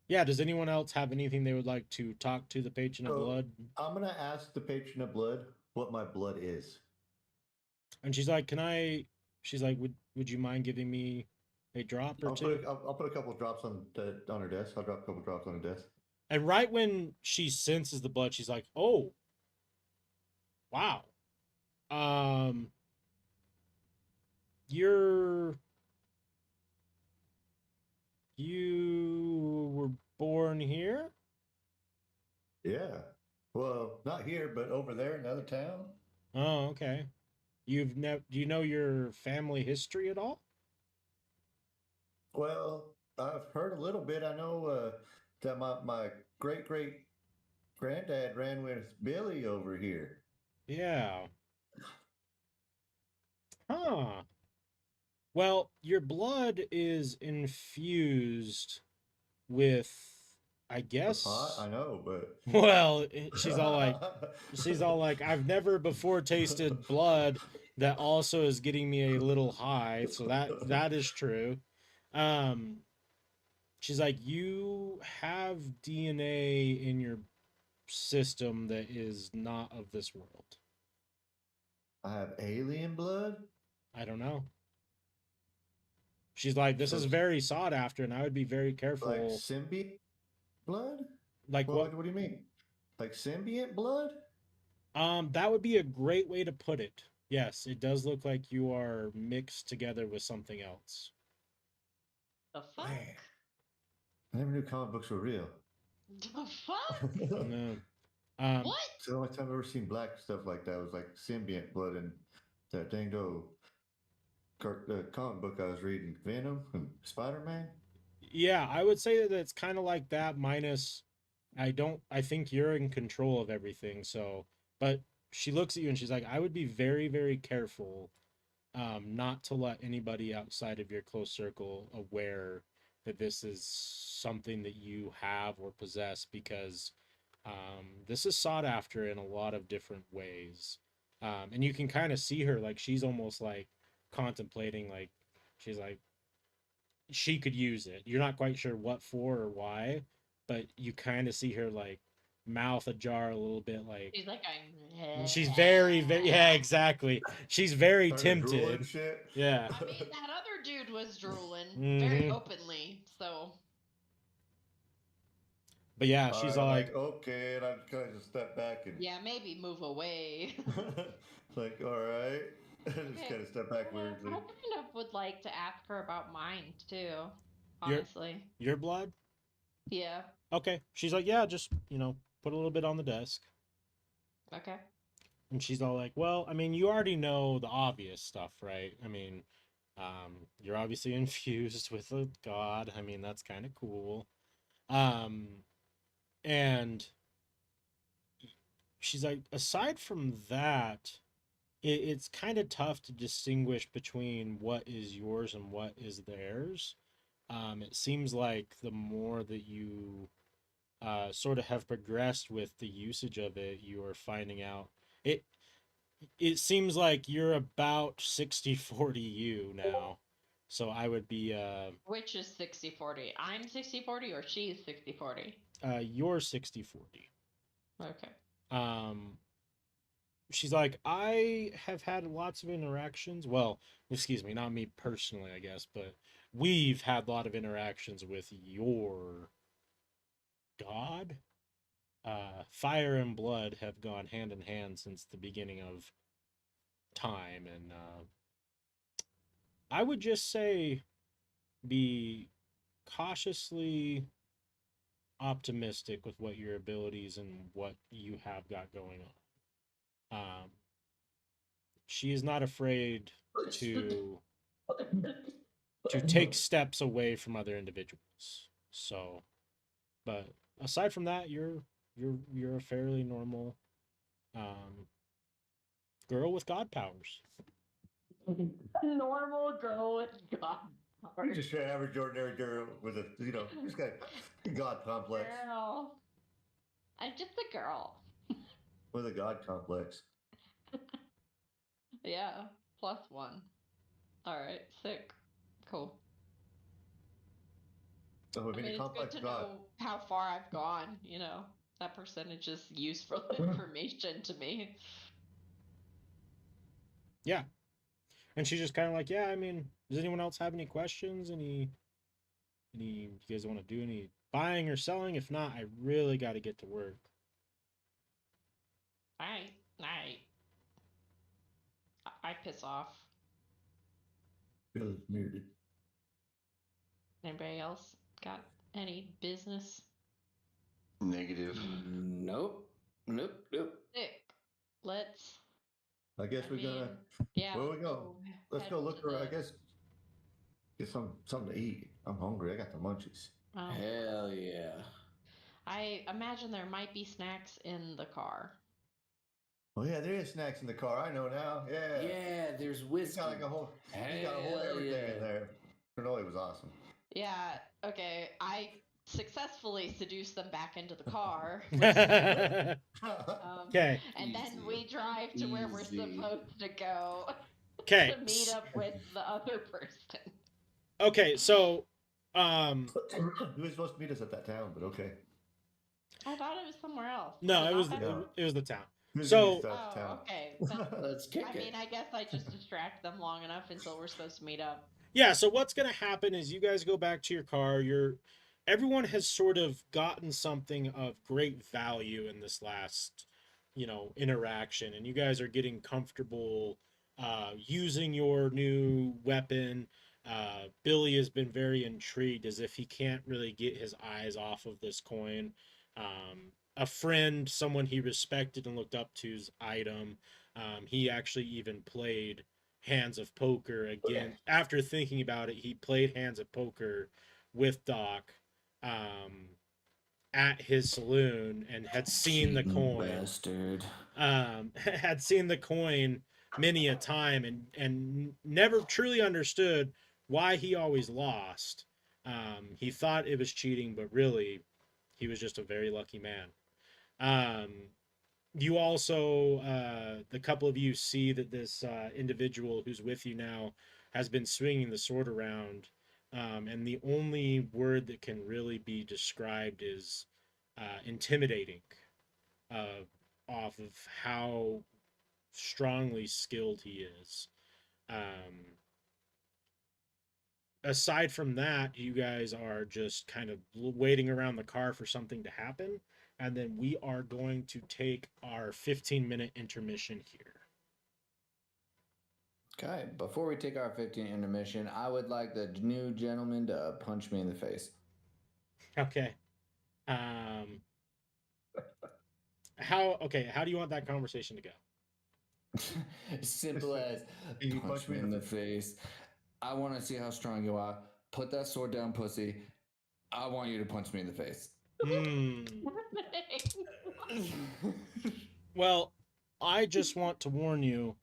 yeah, does anyone else have anything they would like to talk to the patron of So- blood? I'm gonna ask the patron of blood what my blood is. And she's like, she's like, would you mind giving me a drop or I'll two? put a couple of drops on her desk. I'll drop a couple of drops on her desk. And right when she senses the blood, she's like, "Oh, wow. You were born here?" Yeah. Well, not here, but over there in another town. Oh, okay. Do you know your family history at all? Well, I've heard a little bit. I know that my great granddad ran with Billy over here. Yeah. Huh. Well, your blood is infused with, I The guess. pot, I know, but Well, she's all like, I've never before tasted blood that also is getting me a little high, so that is true. Um, she's like, you have DNA in your system that is not of this world. I have alien blood. I don't know. She's like, this So is it's very sought after, and I would be very careful. like symbiont blood. Like What do you mean? Like symbiont blood? That would be a great way to put it. Yes, it does look like you are mixed together with something else. The fuck? Man, I never knew comic books were real. The fuck? No. What? So the only time I've ever seen black stuff like that was like symbiont blood and that dango comic book I was reading, Venom and Spider-Man. Yeah, I would say that it's kind of like that, minus I think you're in control of everything. So, but she looks at you and she's like, I would be very, very careful not to let anybody outside of your close circle aware that this is something that you have or possess, because this is sought after in a lot of different ways. And you can kind of see her, like she's almost like contemplating, like she's like, she could use it. You're not quite sure what for or why, but you kind of see her like mouth ajar a little bit, like She's like, she's very, very, yeah, exactly. She's very Started drooling tempted. and shit. Yeah. I mean, that other dude was drooling very Mhm. openly, so. But yeah, she's all I'm like, okay, and I kind of just step back and Yeah, maybe move away. like, all right, just Okay. kind of step back I weirdly. kind of would like to ask her about mine too, Your- honestly. your blood? Yeah. Okay. She's like, yeah, just, put a little bit on the desk. Okay. And she's all like, well, I mean, you already know the obvious stuff, right? I mean, you're obviously infused with a god. I mean, that's kind of cool. And she's like, aside from that, it's kind of tough to distinguish between what is yours and what is theirs. It seems like the more that you sort of have progressed with the usage of it, you are finding out it. It seems like you're about 60-40 you now. So I would be Which is 60-40? I'm 60-40 or she's 60-40? you're 60-40. Okay. She's like, I have had lots of interactions. Well, excuse me, not me personally, I guess, but we've had a lot of interactions with your god. Fire and blood have gone hand in hand since the beginning of time, and I would just say be cautiously optimistic with what your abilities and what you have got going on. She is not afraid to take steps away from other individuals. So, but aside from that, you're a fairly normal girl with god powers. Normal girl with god You're powers. just your average, ordinary girl with a, just got a god complex. Girl. I'm just a girl. With a god complex. Yeah. +1. Alright, sick. Cool. So, I mean, it's complex good to god. know how far I've gone, you know. That percentage is useful information to me. Yeah. And she's just kind of like, yeah, I mean, does anyone else have any questions? Any you guys want to do any buying or selling? If not, I really got to get to work. Alright. I piss off. Feels muted. Anybody else got any business? Negative. Nope. Sick. Let's. I guess we're gonna. Yeah. Where we go? Let's go look around. I guess get something to eat. I'm hungry. I got the munchies. Oh. Hell yeah. I imagine there might be snacks in the car. Oh yeah, there is snacks in the car. I know now. Yeah. Yeah, there's He's whiskey. got like a whole. He's got a whole everything in there. Cannoli was awesome. Yeah. Okay. I successfully seduced them back into the car. Okay. And then we drive to where we're supposed to go. Okay. To meet up with the other person. Okay, so He was supposed to meet us at that town, but okay. I thought it was somewhere else. no, it was Yeah. it was the town. He was So- meet us at town. Okay. Let's kick I it. mean, I guess I just distract them long enough until we're supposed to meet up. Yeah, so what's going to happen is you guys go back to your car. Everyone has sort of gotten something of great value in this last, interaction, and you guys are getting comfortable using your new weapon. Billy has been very intrigued, as if he can't really get his eyes off of this coin. A friend, someone he respected and looked up to's item. He actually even played hands of poker again. After thinking about it, he played hands of poker with Doc at his saloon and had seen the coin. Bastard. Had seen the coin many a time and never truly understood why he always lost. He thought it was cheating, but really he was just a very lucky man. You also, the couple of you see that this individual who's with you now has been swinging the sword around, and the only word that can really be described is intimidating, off of how strongly skilled he is. Aside from that, you guys are just kind of waiting around the car for something to happen. And then we are going to take our 15-minute intermission here. Okay, before we take our 15 intermission, I would like the new gentleman to punch me in the face. Okay. How do you want that conversation to go? Simple as You punch me in the face. I want to see how strong you are. Put that sword down, pussy. I want you to punch me in the face. Hmm. Well, I just want to warn you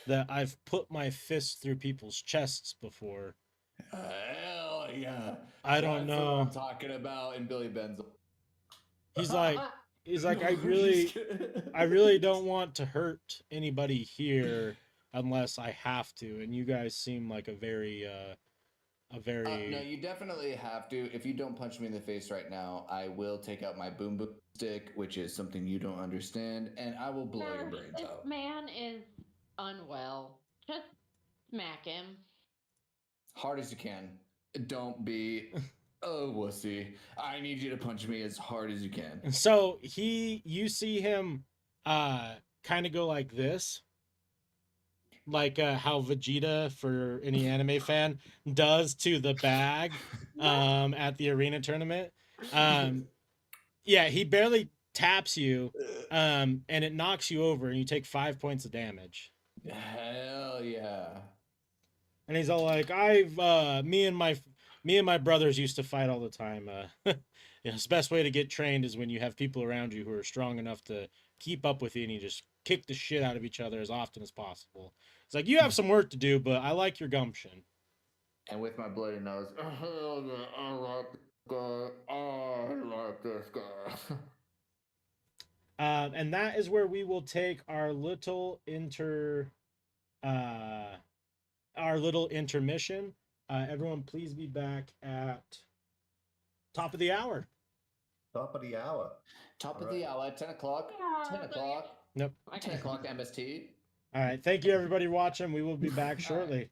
that I've put my fists through people's chests before. Hell yeah. I don't That's what I'm know. talking about in Billy Benzel. He's like, I I'm just really, kidding. I really don't want to hurt anybody here unless I have to. And you guys seem like a very, No, you definitely have to. If you don't punch me in the face right now, I will take out my boom boom stick, which is something you don't understand, and I will blow your brains This out. man is unwell. Just smack him. Hard as you can. Don't be a wussy. I need you to punch me as hard as you can. So you see him, kind of go like this, like how Vegeta, for any anime fan, does to the bag, at the arena tournament. Yeah, he barely taps you, and it knocks you over, and you take 5 points of damage. Hell yeah. And he's all like, me and my brothers used to fight all the time. The best way to get trained is when you have people around you who are strong enough to keep up with you, and you just kick the shit out of each other as often as possible. It's like, you have some work to do, but I like your gumption. And with my bloody nose, hell yeah, I like this guy. I like this guy. And that is where we will take our little intermission. Everyone, please be back at top of the hour. Top of the hour. Top All of right. the hour, 10 o'clock. 10 o'clock. Nope. 10 o'clock MST. All right. Thank you, everybody watching. We will be back shortly.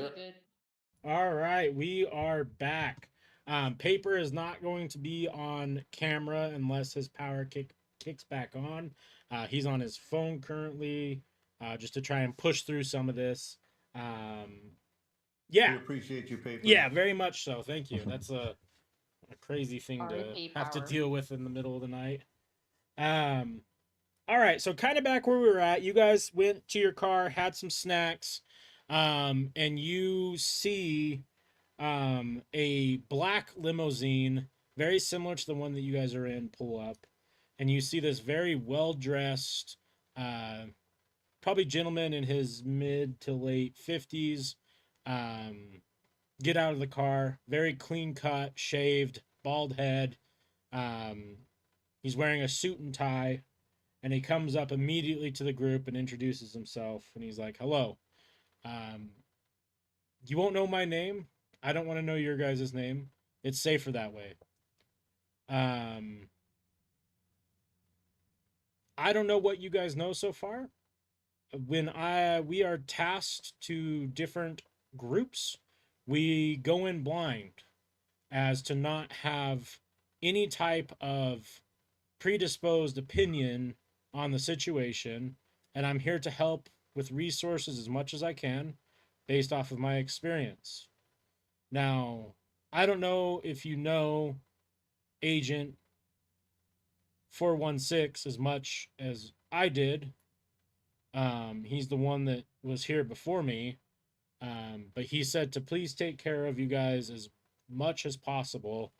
Yeah. Good. All right, we are back. Paper is not going to be on camera unless his kicks back on. He's on his phone currently, just to try and push through some of this. We Yeah, appreciate you, paper. yeah, very much so. Thank you. That's a crazy thing to R.I.P. have to Power. deal with in the middle of the night. All right, so kind of back where we were at, you guys went to your car, had some snacks, and you see a black limousine, very similar to the one that you guys are in, pull up, and you see this very well dressed, probably gentleman in his mid to late 50s, get out of the car, very clean cut, shaved, bald head. He's wearing a suit and tie, and he comes up immediately to the group and introduces himself, and he's like, "Hello. You won't know my name. I don't want to know your guys' name. It's safer that way. I don't know what you guys know so far. When we are tasked to different groups, we go in blind as to not have any type of predisposed opinion on the situation, and I'm here to help with resources as much as I can based off of my experience. Now, I don't know if you know Agent 416 as much as I did. He's the one that was here before me. But he said to please take care of you guys as much as possible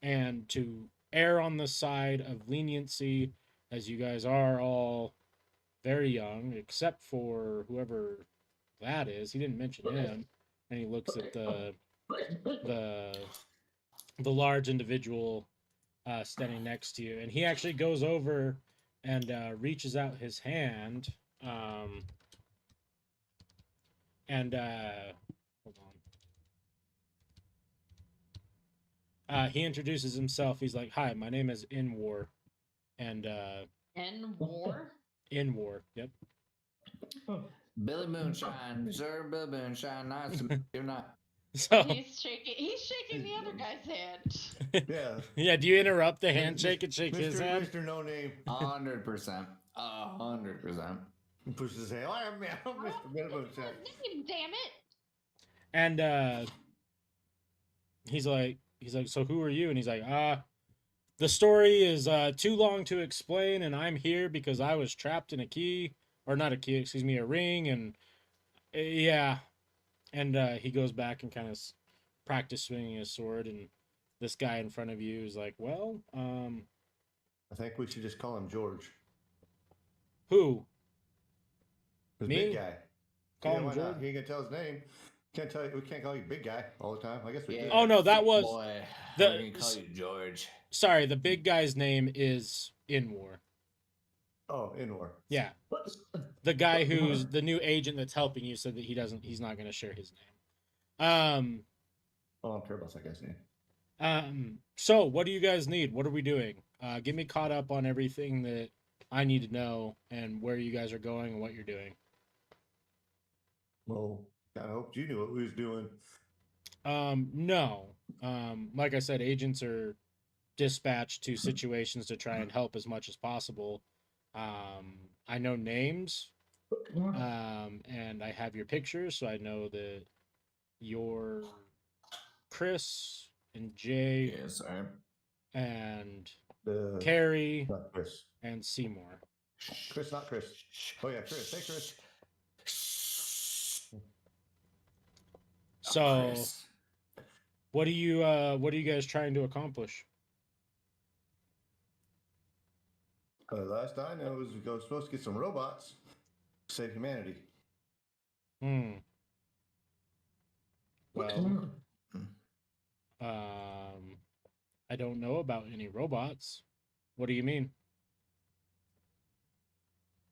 and to err on the side of leniency, as you guys are all very young, except for whoever that is. He didn't mention him. And he looks at the large individual standing next to you, and he actually goes over and reaches out his hand, and hold on. He introduces himself. He's like, "Hi, my name is Inwar," and N war. Inwar. Yep. Billy Moonshine, sir. Billy Moonshine. Nice to meet you. Not. So He's shaking the other guy's hand. Yeah. yeah. Do you interrupt the handshake and shake Mr. his hand? Mr. No Name 100%. 100%. pushes his hand. I'm Mr. Minimum His name, damn it. And he's like, so who are you? And he's like, the story is too long to explain, and I'm here because I was trapped in a key, or not a key, excuse me, a ring, and yeah. And he goes back and kind of practice swinging his sword, and this guy in front of you is like, well, I think we should just call him George. who? The Me? big guy. Call him why George? not? He can tell his name. Can't tell you. We can't call you big guy all the time. I guess we Yeah. could. Oh no, that was Boy, the- I'm gonna call you George. sorry. The big guy's name is Inwar. Oh, Inwar. Yeah, the guy who's the new agent that's helping you said that he's not going to share his name. Oh, I'm terrible. That guy's name. So what do you guys need? What are we doing? Get me caught up on everything that I need to know and where you guys are going and what you're doing. Well, I hoped you knew what we was doing. No. Like I said, agents are dispatched to situations to try and help as much as possible. I know names, and I have your pictures, so I know that you're Chris and Jay Yes, sir. and The Carrie not Chris. and Seymour. Chris, not Chris. Oh yeah, Chris. Hey, Chris. So Chris. what are you guys trying to accomplish? Last I know was we were supposed to get some robots, save humanity. Well, I don't know about any robots. What do you mean?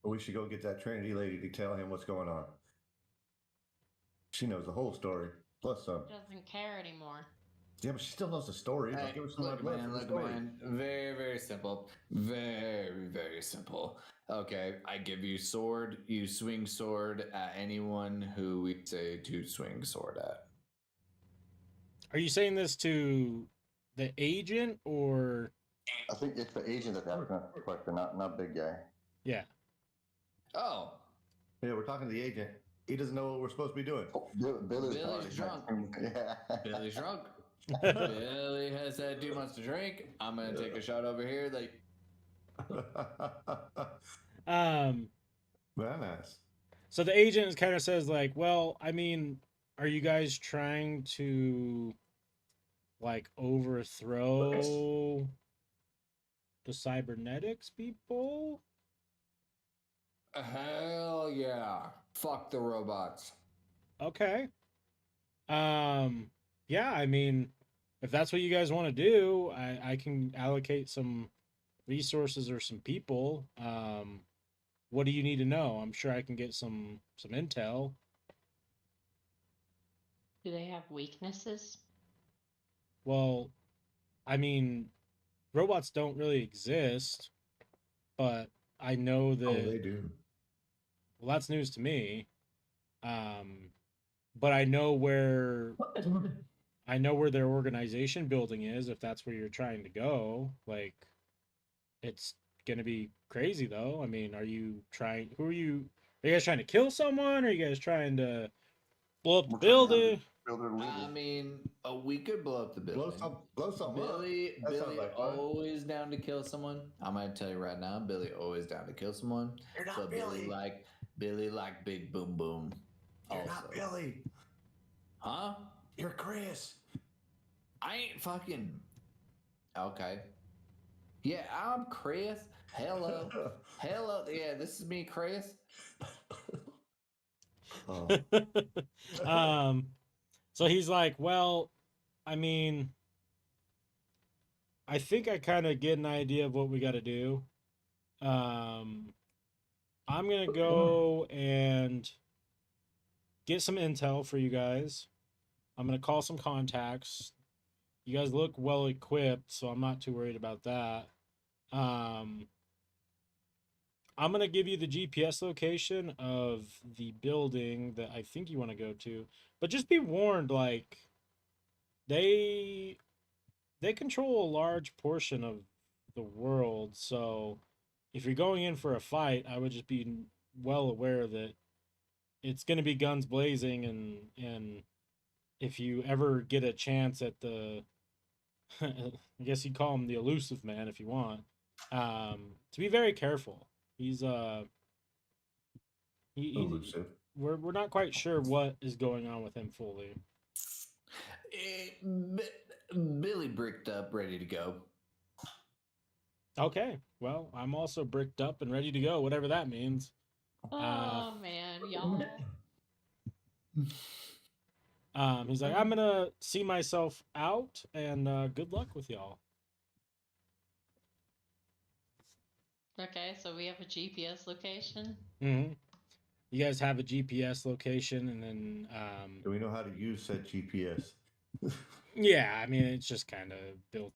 We should go get that Trinity lady to tell him what's going on. She knows the whole story, plus some. Doesn't care anymore. Yeah, but she still knows the story. I'll give her some Look, left man, for the look, story. man. Very, very simple. Very, very simple. Okay, I give you sword. You swing sword at anyone who we say to swing sword at. Are you saying this to the agent or? I think it's the agent that asked that question, not big guy. Yeah. Oh, Yeah, we're talking to the agent. He doesn't know what we're supposed to be doing. Billy's drunk. Yeah. Billy's drunk. Billy has had too much to drink. I'm gonna take a shot over here. Like, Very nice. So the agent kind of says like, well, I mean, are you guys trying to like overthrow the cybernetics people? hell yeah! Fuck the robots. Okay. Yeah, I mean, if that's what you guys want to do, I can allocate some resources or some people. What do you need to know? I'm sure I can get some intel. Do they have weaknesses? Well, I mean, robots don't really exist, but I know that. Oh, they do. Well, that's news to me. But I know where their organization building is. If that's where you're trying to go, like, it's gonna be crazy though. I mean, are you trying? Who are you? Are you guys trying to kill someone? Are you guys trying to blow up the building? I mean, we could blow up the building. Blow something Billy, up. That sounds Billy like fun. always down to kill someone. I'm gonna tell you right now, Billy always down to kill someone. You're not But Billy. Billy like big boom boom. You're also. not Billy. Huh? You're Chris. I ain't fucking. Okay. Yeah, I'm Chris. Hello. Hello. Yeah, this is me, Chris. Oh. So he's like, well, I mean, I think I kind of get an idea of what we got to do. I'm gonna go and get some intel for you guys. I'm gonna call some contacts. You guys look well equipped, so I'm not too worried about that. I'm gonna give you the GPS location of the building that I think you want to go to, but just be warned, like they control a large portion of the world, so if you're going in for a fight, I would just be well aware that it's gonna be guns blazing, and if you ever get a chance at the I guess you'd call him the elusive man if you want, to be very careful. He's Elusive. we're not quite sure what is going on with him fully. Billy bricked up, ready to go. Okay, well, I'm also bricked up and ready to go, whatever that means. Oh man, y'all. He's like, I'm gonna see myself out, and good luck with y'all. Okay, so we have a GPS location. Mm-hmm. You guys have a GPS location, and then Do we know how to use said GPS? yeah, I mean, it's just kind of built